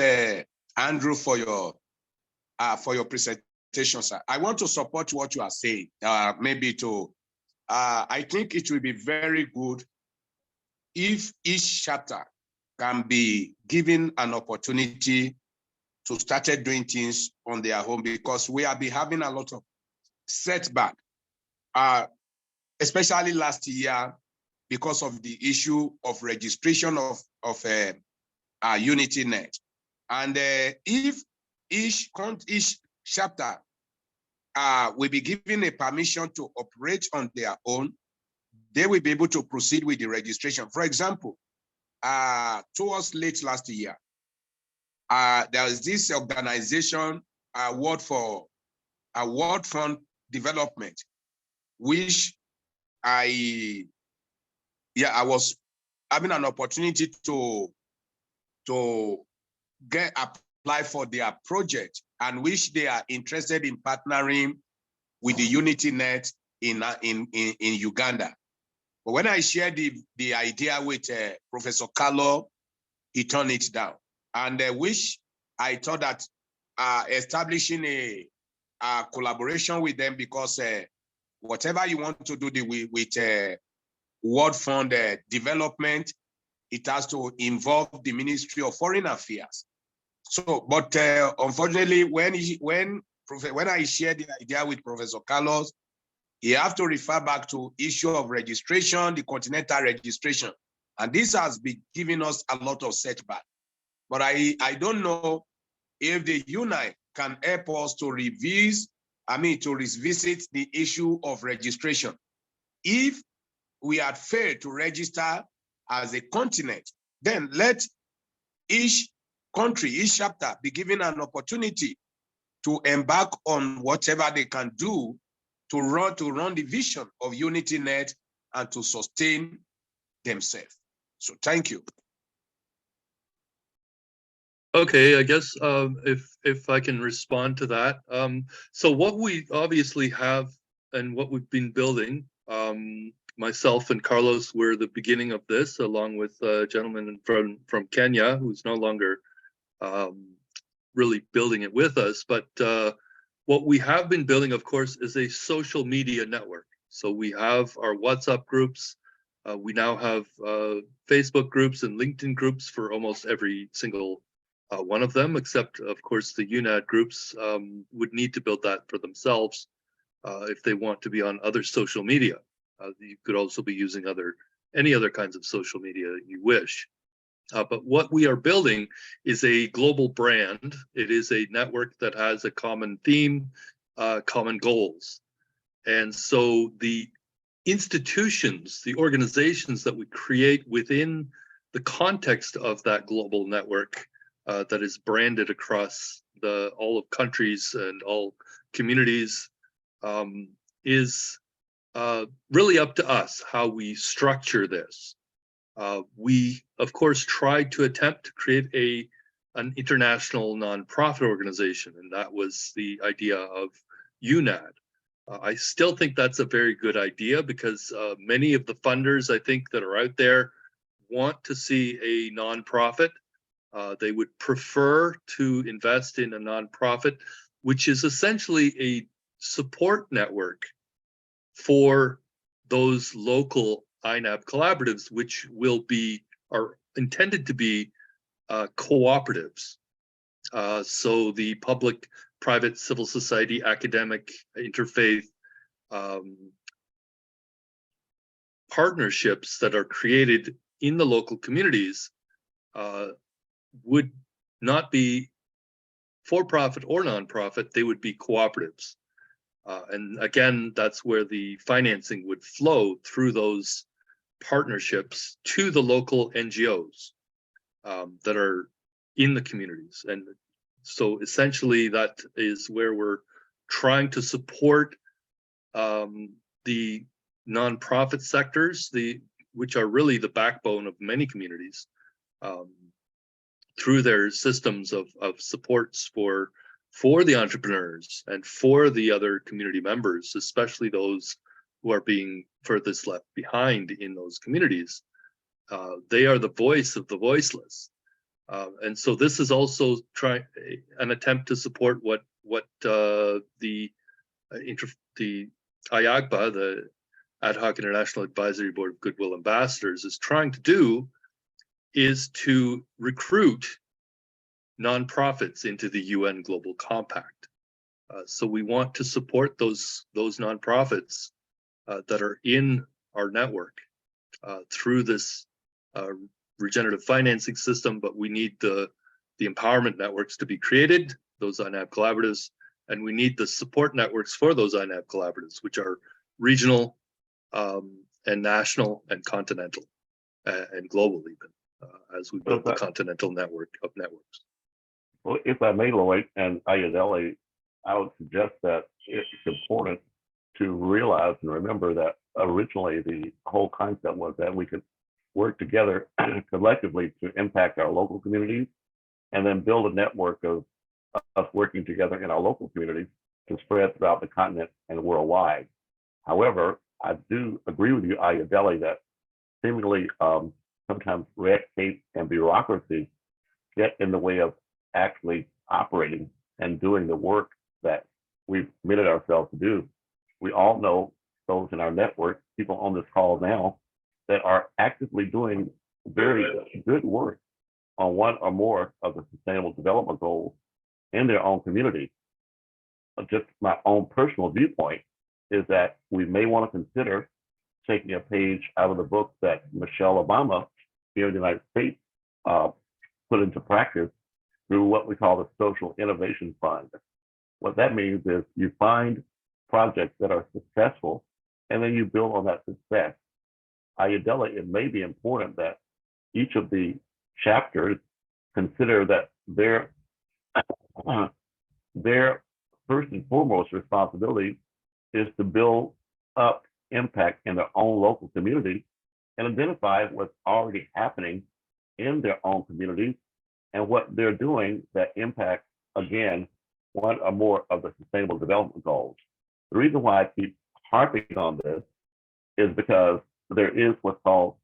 Andrew, for your presentation, sir. I want to support what you are saying. I think it will be very good if each chapter can be given an opportunity to start doing things on their own, because we have been having a lot of setback, especially last year, because of the issue of registration of UnityNet. And if each chapter will be given a permission to operate on their own, they will be able to proceed with the registration. For example, towards late last year, there was this organization, World Fund Development, which I was having an opportunity to apply for their project, and which they are interested in partnering with the UnityNet in Uganda. But when I shared the idea with Professor Carlo, he turned it down. And which I thought that establishing a collaboration with them, because whatever you want to do with World Fund Development, it has to involve the Ministry of Foreign Affairs. So, but unfortunately, when I shared the idea with Professor Carlos, he have to refer back to issue of registration, the continental registration. And this has been giving us a lot of setback. But I don't know if the UNI can help us to revisit the issue of registration. If we had failed to register as a continent, then let each country, each chapter be given an opportunity to embark on whatever they can do to run the vision of UnityNet and to sustain themselves. So thank you. Okay, I guess if I can respond to that. So what we obviously have and what we've been building, myself and Carlos were the beginning of this, along with a gentleman from Kenya who's no longer really building it with us. But what we have been building, of course, is a social media network. So we have our WhatsApp groups. We now have Facebook groups and LinkedIn groups for almost every single one of them, except, of course, the UNAD groups would need to build that for themselves if they want to be on other social media. You could also be using any other kinds of social media you wish. But what we are building is a global brand. It is a network that has a common theme, common goals. And so the institutions, the organizations that we create within the context of that global network that is branded across all of countries and all communities is really up to us how we structure this. We, of course, tried to attempt to create an international nonprofit organization, and that was the idea of UNAD. I still think that's a very good idea because many of the funders, I think, that are out there want to see a nonprofit. They would prefer to invest in a nonprofit, which is essentially a support network for those local INAB collaboratives, which are intended to be cooperatives. So the public, private, civil society, academic, interfaith partnerships that are created in the local communities would not be for-profit or nonprofit, they would be cooperatives. And again, that's where the financing would flow through those partnerships to the local NGOs that are in the communities. And so essentially that is where we're trying to support the nonprofit sectors, which are really the backbone of many communities, through their systems of supports for the entrepreneurs and for the other community members, especially those who are being furthest left behind in those communities. They are the voice of the voiceless. And so this is also an attempt to support what the AHIABGA, the Ad Hoc International Advisory Board of Goodwill Ambassadors, is trying to do, is to recruit nonprofits into the UN Global Compact. So we want to support those nonprofits that are in our network through this regenerative financing system, but we need the empowerment networks to be created, those INAB collaboratives, and we need the support networks for those INAB collaboratives, which are regional and national and continental and global even, as we build the continental network of networks. Well, if I may, Lloyd and AHIABGA, I would suggest that it's important to realize and remember that originally the whole concept was that we could work together collectively to impact our local communities and then build a network of us working together in our local communities to spread throughout the continent and worldwide. However, I do agree with you, AHIABGA, that seemingly sometimes red tape and bureaucracy get in the way of actually operating and doing the work that we've committed ourselves to do. We all know those in our network, people on this call now, that are actively doing very good work on one or more of the Sustainable Development Goals in their own community. Just my own personal viewpoint is that we may want to consider taking a page out of the book that Michelle Obama here in the United States put into practice through what we call the Social Innovation Fund. What that means is you find projects that are successful and then you build on that success. AHIABGA, it may be important that each of the chapters consider that their first and foremost responsibility is to build up impact in their own local community and identify what's already happening in their own communities and what they're doing that impacts, again, one or more of the Sustainable Development Goals. The reason why I keep harping on this is because there is what's called,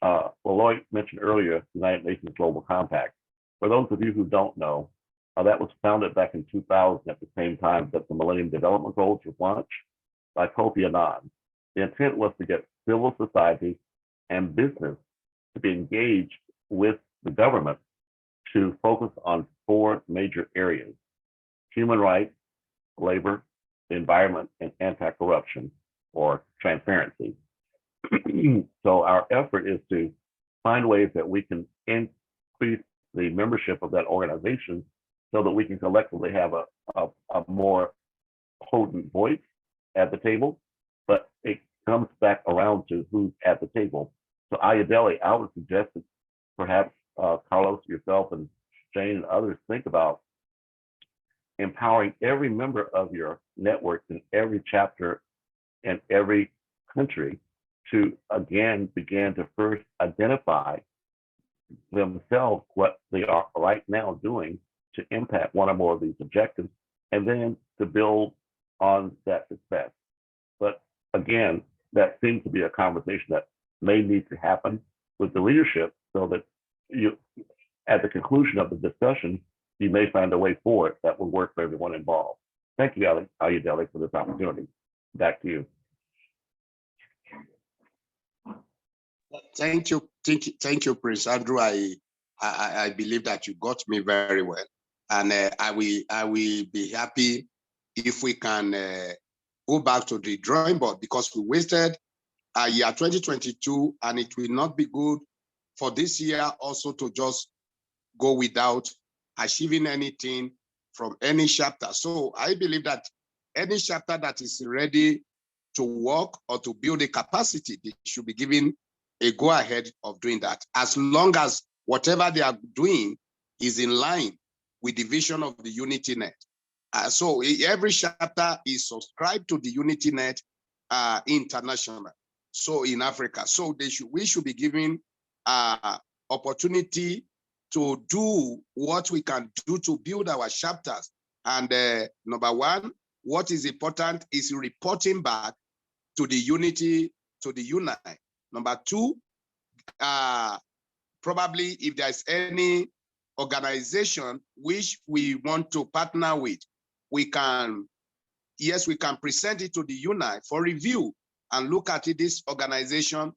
well, Lloyd mentioned earlier, United Nations Global Compact. For those of you who don't know, that was founded back in 2000 at the same time that the Millennium Development Goals were launched by Kofi Annan. The intent was to get civil society and business to be engaged with the government to focus on 4 major areas: human rights, labor, the environment, and anti-corruption or transparency. So our effort is to find ways that we can increase the membership of that organization so that we can collectively have a more potent voice at the table, but it comes back around to who's at the table. So AHIABGA, I would suggest that perhaps Carlos, yourself, and Jane and others think about empowering every member of your network in every chapter and every country to again begin to first identify themselves what they are right now doing to impact one or more of these objectives, and then to build on that success. But again, that seems to be a conversation that may need to happen with the leadership so that you, at the conclusion of the discussion, you may find a way forward that will work for everyone involved. Thank you, AHIABGA, for this opportunity. Back to you. Thank you, Prince Andrew. I believe that you got me very well, and I will be happy if we can go back to the drawing board, because we wasted a year 2022, and it will not be good for this year also to just go without achieving anything from any chapter. So I believe that any chapter that is ready to work or to build a capacity, they should be given a go-ahead of doing that, as long as whatever they are doing is in line with the vision of the UnityNet. So every chapter is subscribed to the UnityNet International, so in Africa. So we should be given opportunity to do what we can do to build our chapters. And number one, what is important is reporting back to the Unity, to the UNI. Number two, probably if there's any organization which we want to partner with, we can present it to the UNI for review and look at it. This organization,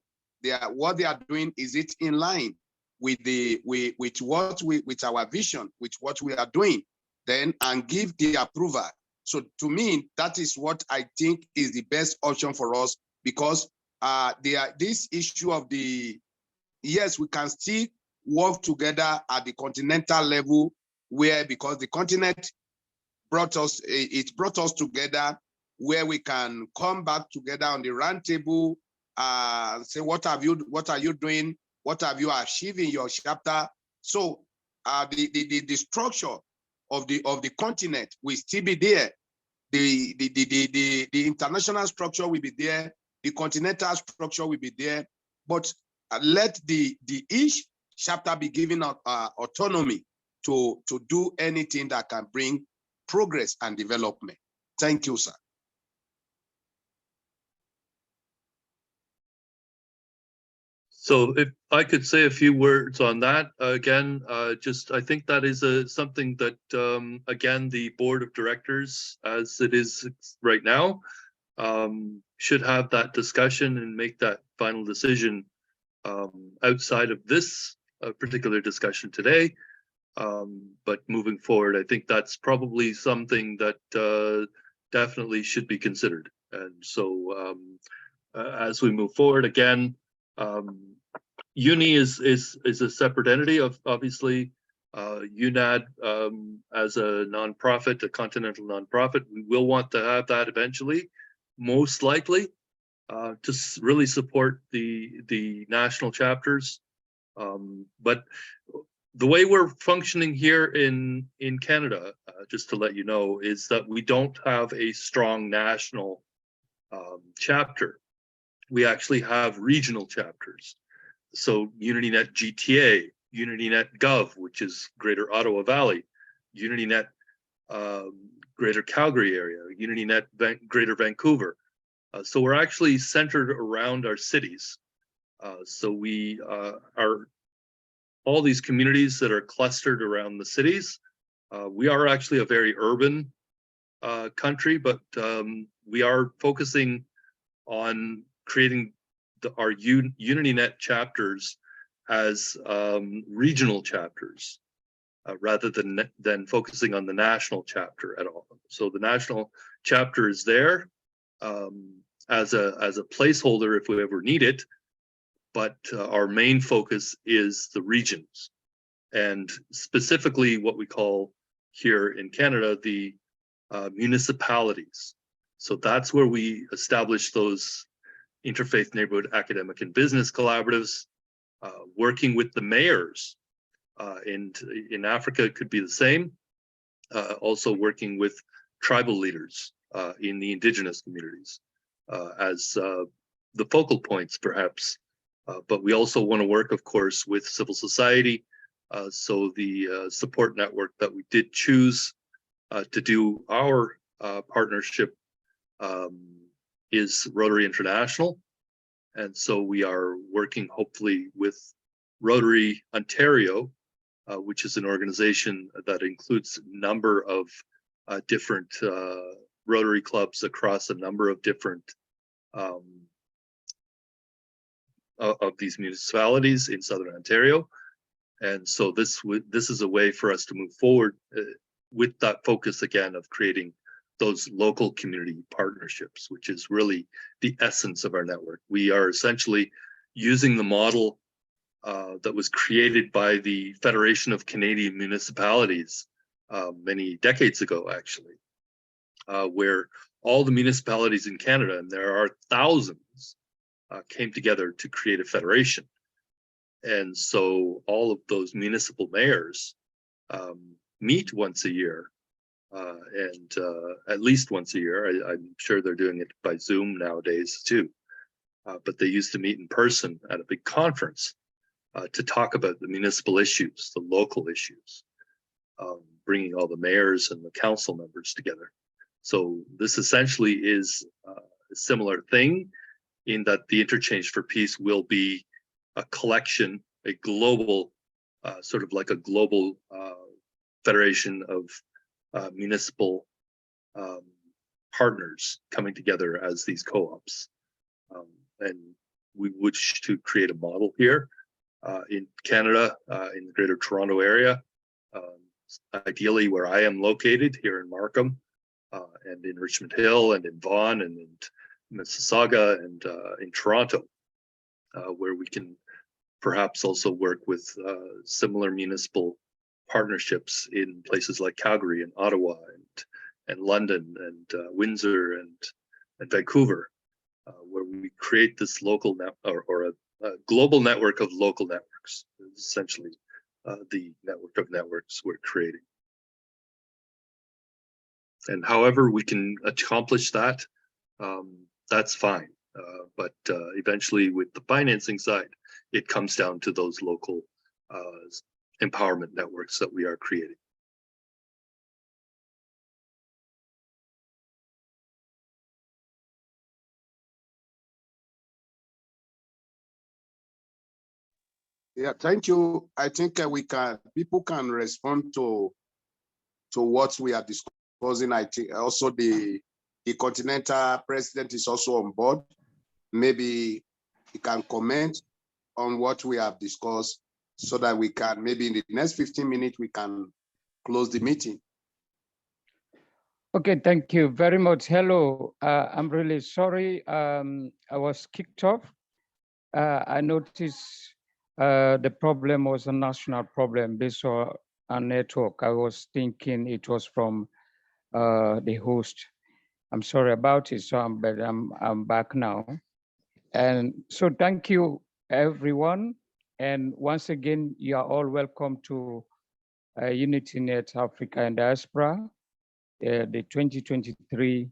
what they are doing, is it in line with with our vision, with what we are doing, then, and give the approval. So to me, that is what I think is the best option for us, because this issue of yes, we can still work together at the continental level, because the continent brought us together, where we can come back together on the round table, say, what are you doing? What have you achieved in your chapter? So the structure of the continent will still be there. The international structure will be there. The continental structure will be there. But let each chapter be given autonomy to do anything that can bring progress and development. Thank you, sir. So if I could say a few words on that, again, I think that is something that, again, the board of directors, as it is right now, should have that discussion and make that final decision outside of this particular discussion today. But moving forward, I think that's probably something that definitely should be considered. And so as we move forward, again, Uni is a separate entity of, obviously, UNAD as a nonprofit, a continental nonprofit. We will want to have that eventually, most likely, to really support the national chapters. But the way we're functioning here in Canada, just to let you know, is that we don't have a strong national chapter. We actually have regional chapters. So UnityNet GTA, UnityNet Gov, which is Greater Ottawa Valley, UnityNet Greater Calgary area, UnityNet Greater Vancouver. So we're actually centered around our cities. So we are all these communities that are clustered around the cities. We are actually a very urban country, but we are focusing on creating our UnityNet chapters as regional chapters, rather than focusing on the national chapter at all. So the national chapter is there as a placeholder if we ever need it, but our main focus is the regions, and specifically what we call here in Canada the municipalities. So that's where we establish those interfaith neighborhood academic and business collaboratives, working with the mayors. And in Africa, it could be the same. also working with tribal leaders in the indigenous communities as the focal points, perhaps. But we also want to work, of course, with civil society. So the support network that we did choose to do our partnership is Rotary International. And so we are working hopefully with Rotary Ontario, which is an organization that includes a number of different Rotary clubs across a number of different of these municipalities in Southern Ontario. And so this is a way for us to move forward with that focus again of creating those local community partnerships, which is really the essence of our network. We are essentially using the model that was created by the Federation of Canadian Municipalities many decades ago, actually, where all the municipalities in Canada, and there are thousands, came together to create a federation. And so all of those municipal mayors meet once a year, and at least once a year. I'm sure they're doing it by Zoom nowadays too. But they used to meet in person at a big conference to talk about the municipal issues, the local issues, bringing all the mayors and the council members together. So this essentially is a similar thing in that the Interchange for Peace will be a collection, a global, sort of like a global federation of municipal partners coming together as these co-ops. And we wish to create a model here in Canada, in the Greater Toronto Area, ideally where I am located here in Markham, and in Richmond Hill, and in Vaughan, and in Mississauga, and in Toronto, where we can perhaps also work with similar municipal partnerships in places like Calgary and Ottawa and London and Windsor and Vancouver, where we create this local net or a global network of local networks, essentially the network of networks we're creating. And however we can accomplish that, that's fine. But eventually with the financing side, it comes down to those local empowerment networks that we are creating. Yeah, thank you. I think people can respond to what we are discussing. I think also the Continental President is also on board. Maybe he can comment on what we have discussed so that we can, maybe in the next 15 minutes, we can close the meeting. Okay, thank you very much. Hello, I'm really sorry. I was kicked off. I noticed the problem was a national problem based on a network. I was thinking it was from the host. I'm sorry about it, but I'm back now. And so thank you, everyone. And once again, you are all welcome to UnityNet Africa and Diaspora, the 2023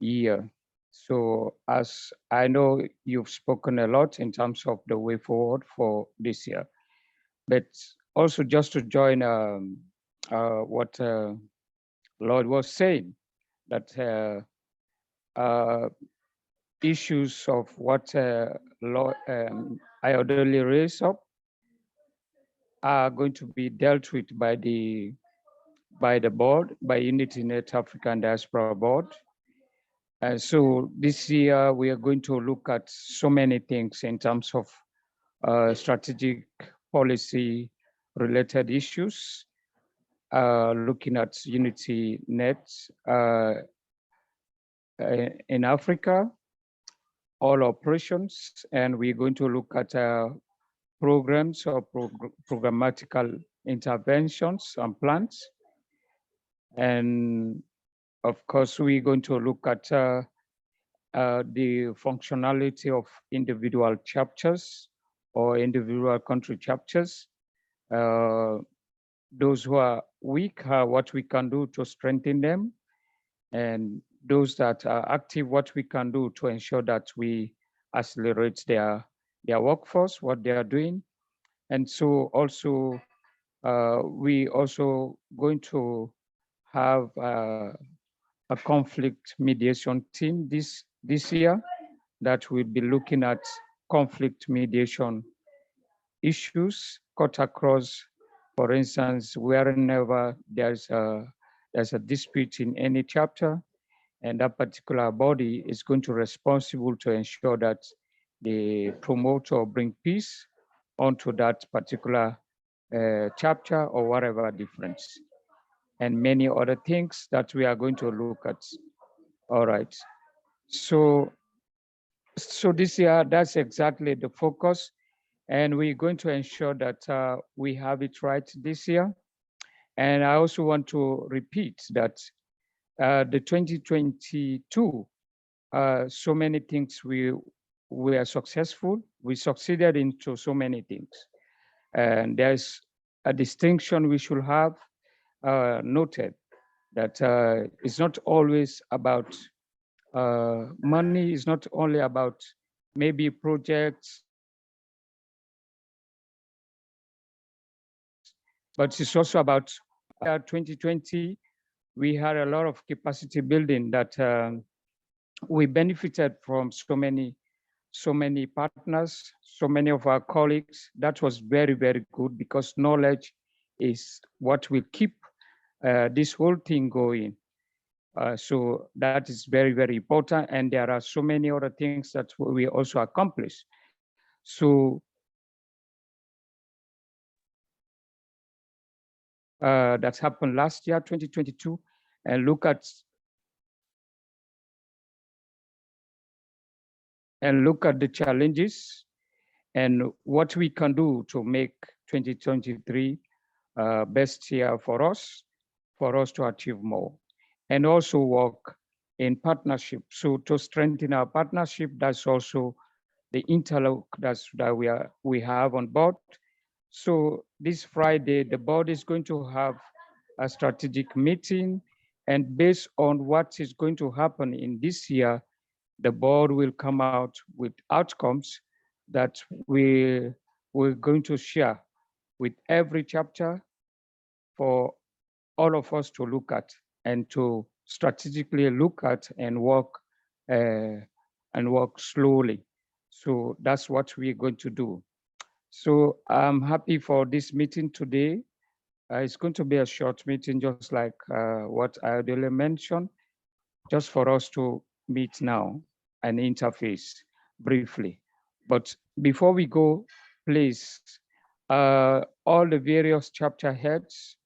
year. So as I know you've spoken a lot in terms of the way forward for this year, but also just to join what Lord was saying, that issues of what Ayodele raised up are going to be dealt with by the board, by UnityNet African Diaspora Board. And so this year we are going to look at so many things in terms of strategic policy related issues, looking at UnityNet in Africa, all operations, and we're going to look at programs or programmatical interventions and plans. And of course, we're going to look at the functionality of individual chapters or individual country chapters, those who are weak, what we can do to strengthen them, and those that are active, what we can do to ensure that we accelerate their workforce, what they are doing. And so also, we also going to have a conflict mediation team this year that will be looking at conflict mediation issues cut across, for instance, wherever there's a dispute in any chapter, and that particular body is going to responsible to ensure that they promote or bring peace onto that particular chapter or whatever difference, and many other things that we are going to look at. All right. So this year, that's exactly the focus. And we're going to ensure that we have it right this year. And I also want to repeat that the 2022, so many things we are successful. We succeeded into so many things. And there's a distinction we should have noted that it's not always about money, is not only about maybe projects, but it's also about 2020, we had a lot of capacity building that we benefited from so many partners, so many of our colleagues. That was very, very good because knowledge is what will keep this whole thing going. So that is very, very important. And there are so many other things that we also accomplished. So that happened last year, 2022, and look at the challenges and what we can do to make 2023 best year for us to achieve more, and also work in partnership. So to strengthen our partnership, that's also the interlock that we have on board. So this Friday, the board is going to have a strategic meeting, and based on what is going to happen in this year, the board will come out with outcomes that we're going to share with every chapter for all of us to look at and to strategically look at and work slowly. So that's what we're going to do. So I'm happy for this meeting today. It's going to be a short meeting, just like what Ayodele mentioned, just for us to meet now and interface briefly. But before we go, please, all the various chapter heads,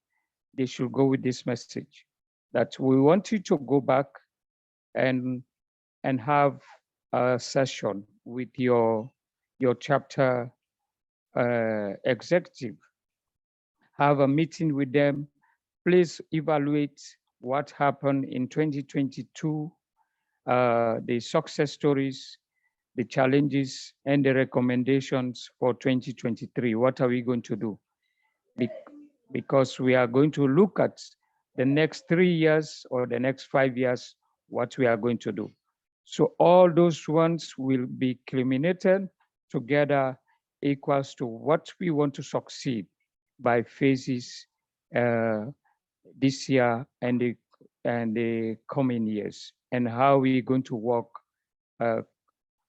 they should go with this message that we want you to go back and have a session with your chapter executive. Have a meeting with them. Please evaluate what happened in 2022, the success stories, the challenges, and the recommendations for 2023. What are we going to do? Because we are going to look at the next 3 years or the next 5 years, what we are going to do. So all those ones will be culminated together equals to what we want to succeed by phases this year and the coming years, and how we're going to work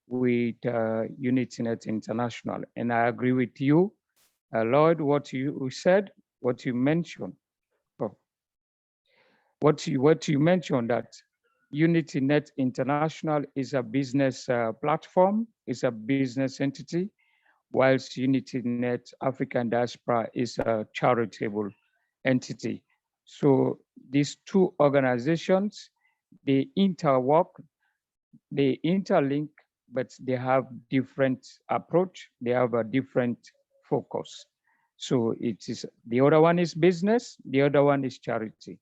with UnityNet International. And I agree with you, Lloyd, what you said, what you mentioned. What you mentioned, that UnityNet International is a business platform, is a business entity, whilst UnityNet African Diaspora is a charitable entity. So these two organizations, they interwork, they interlink, but they have different approach, they have a different focus. So it is, the other one is business, the other one is charity,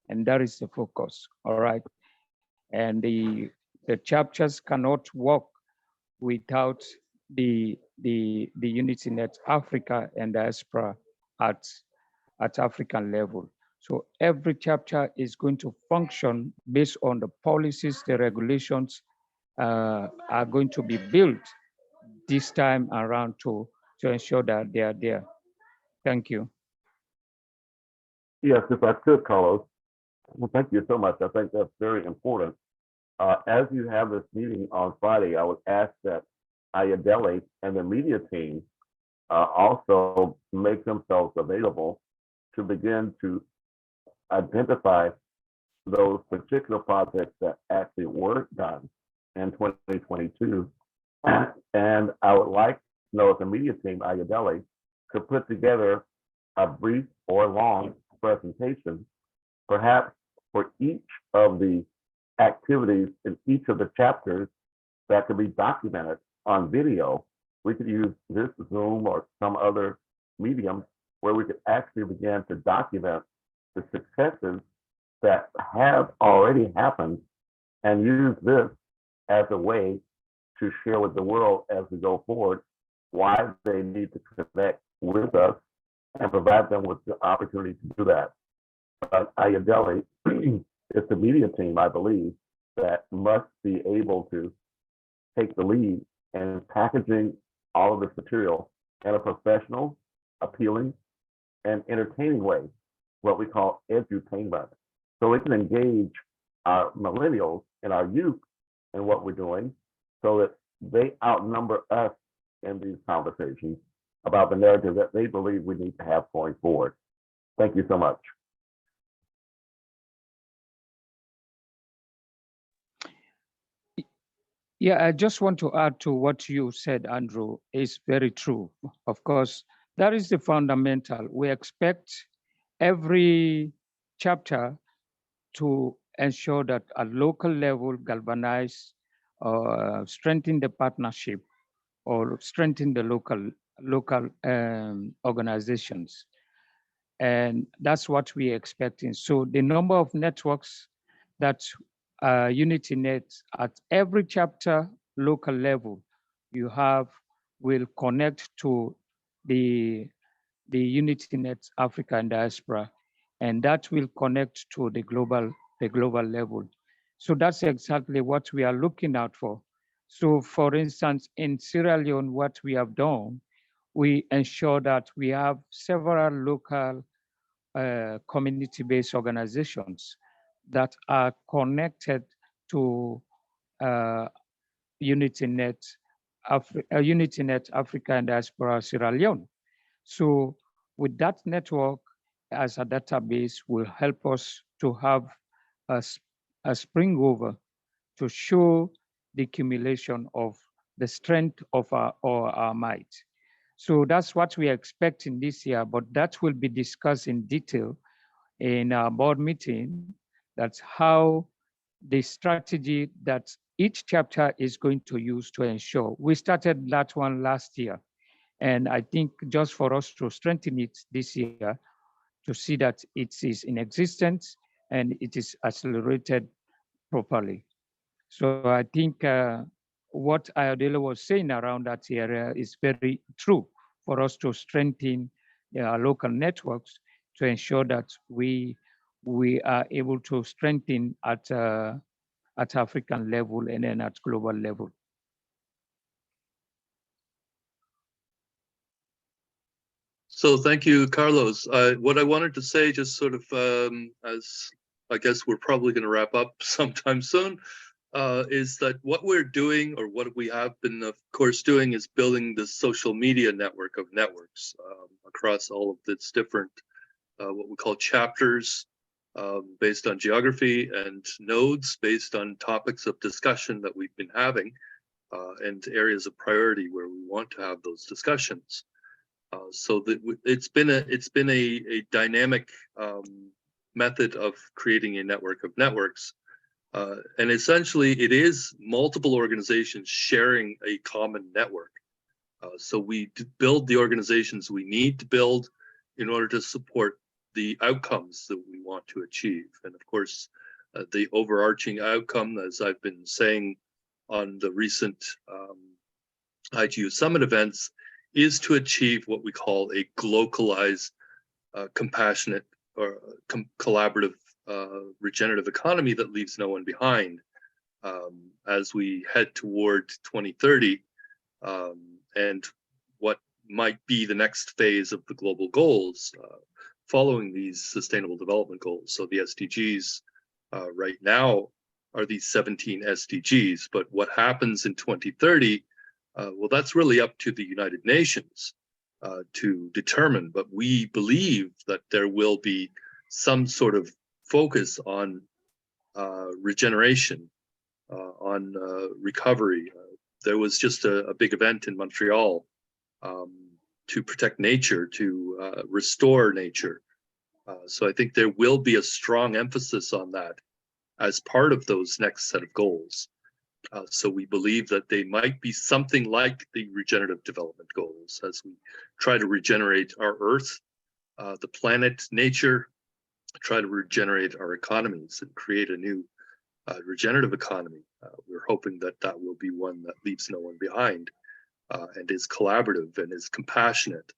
and that is the focus, all right? And the chapters cannot work without the UnityNet Africa and Diaspora at at African level. So every chapter is going to function based on the policies, the regulations are going to be built this time around to ensure that they are there. Thank you. Yes, if I could, Carlos. Well, thank you so much. I think that's very important. As you have this meeting on Friday, I would ask that AHIABGA and the media team also make themselves available to begin to identify those particular projects that actually were done in 2022. And I would like to know if the media team, AHIABGA, could put together a brief or long presentation, perhaps for each of the activities in each of the chapters that could be documented on video. We could use this Zoom or some other medium where we could actually begin to document the successes that have already happened and use this as a way to share with the world as we go forward why they need to connect with us and provide them with the opportunity to do that. But AHIABGA is the media team, I believe, that must be able to take the lead in packaging all of this material in a professional, appealing, and entertaining way, what we call edutainment. So we can engage our millennials and our youth in what we're doing so that they outnumber us in these conversations about the narrative that they believe we need to have going forward. Thank you so much. Yeah, I just want to add to what you said, Andrew. It's very true. Of course, that is the fundamental. We expect every chapter to ensure that at local level, galvanize, strengthen the partnership, or strengthen the local organizations. And that's what we're expecting. So the number of networks that UnityNet at every chapter local level you have will connect to the UnityNet Africa and Diaspora, and that will connect to the global level. So that's exactly what we are looking out for. So for instance, in Sierra Leone, what we have done, we ensure that we have several local community-based organizations that are connected to UnityNet Africa and Diaspora Sierra Leone. So with that network as a database will help us to have a spring over to show the accumulation of the strength of our might. So that's what we are expecting this year, but that will be discussed in detail in our board meeting. That's how the strategy that each chapter is going to use to ensure. We started that one last year. And I think just for us to strengthen it this year, to see that it is in existence and it is accelerated properly. So I think what Ayodele was saying around that area is very true for us to strengthen our local networks to ensure that we are able to strengthen at African level and then at global level. So thank you, Carlos. What I wanted to say, just sort of as I guess we're probably going to wrap up sometime soon, is that what we're doing, or what we have been, of course, doing, is building this social media network of networks across all of its different, what we call chapters, based on geography, and nodes based on topics of discussion that we've been having, and areas of priority where we want to have those discussions. So that it's been a dynamic method of creating a network of networks, and essentially it is multiple organizations sharing a common network. So we build the organizations we need to build in order to support the outcomes that we want to achieve. And of course, the overarching outcome, as I've been saying on the recent IGU Summit events, is to achieve what we call a globalized compassionate or collaborative regenerative economy that leaves no one behind as we head toward 2030 and what might be the next phase of the global goals following these sustainable development goals. So the SDGs right now are these 17 SDGs, but what happens in 2030, well, that's really up to the United Nations to determine, but we believe that there will be some sort of focus on regeneration, on recovery. There was just a big event in Montreal to protect nature, to restore nature. So I think there will be a strong emphasis on that as part of those next set of goals. So we believe that they might be something like the regenerative development goals as we try to regenerate our Earth, the planet, nature, try to regenerate our economies and create a new regenerative economy. We're hoping that that will be one that leaves no one behind and is collaborative and is compassionate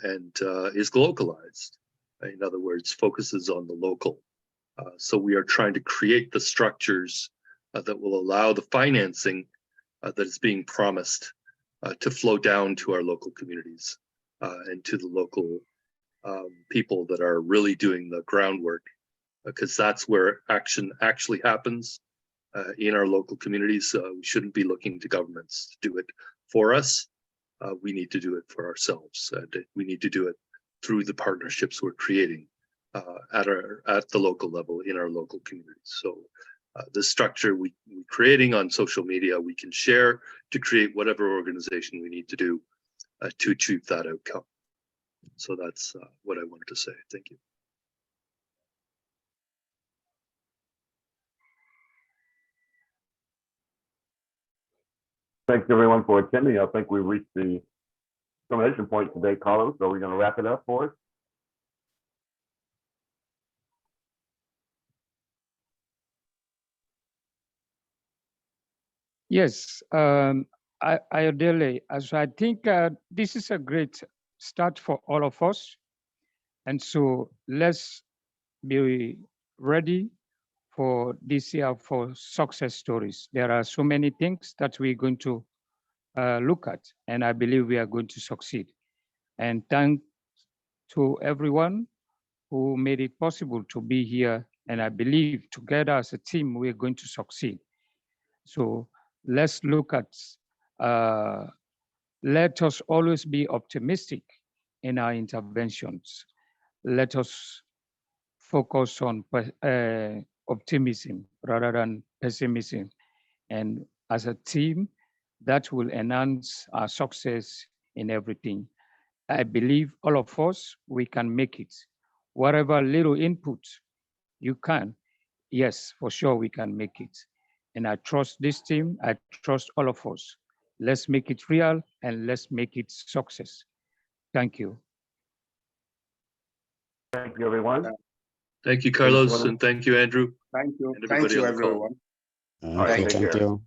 and is localized. In other words, focuses on the local. So we are trying to create the structures that will allow the financing that is being promised to flow down to our local communities and to the local people that are really doing the groundwork, because that's where action actually happens in our local communities. We shouldn't be looking to governments to do it for us. We need to do it for ourselves. We need to do it through the partnerships we're creating at the local level in our local communities. So the structure we're creating on social media, we can share to create whatever organization we need to do to achieve that outcome. So that's what I wanted to say. Thank you. Thanks everyone for attending. I think we reached the termination point today, Carlos. So we're going to wrap it up for us. Yes, Ayodele, as I think this is a great start for all of us. And so let's be ready for this year for success stories. There are so many things that we're going to look at, and I believe we are going to succeed. And thanks to everyone who made it possible to be here. And I believe together as a team, we're going to succeed. So let's look at, let us always be optimistic in our interventions. Let us focus on optimism rather than pessimism. And as a team, that will enhance our success in everything. I believe all of us, we can make it. Whatever little input you can, yes, for sure we can make it. And I trust this team, I trust all of us. Let's make it real and let's make it success. Thank you. Thank you, everyone. Thank you, Carlos, and thank you, Andrew. Thank you. And everybody Thank you, on the call. everyone. All right, take care. you.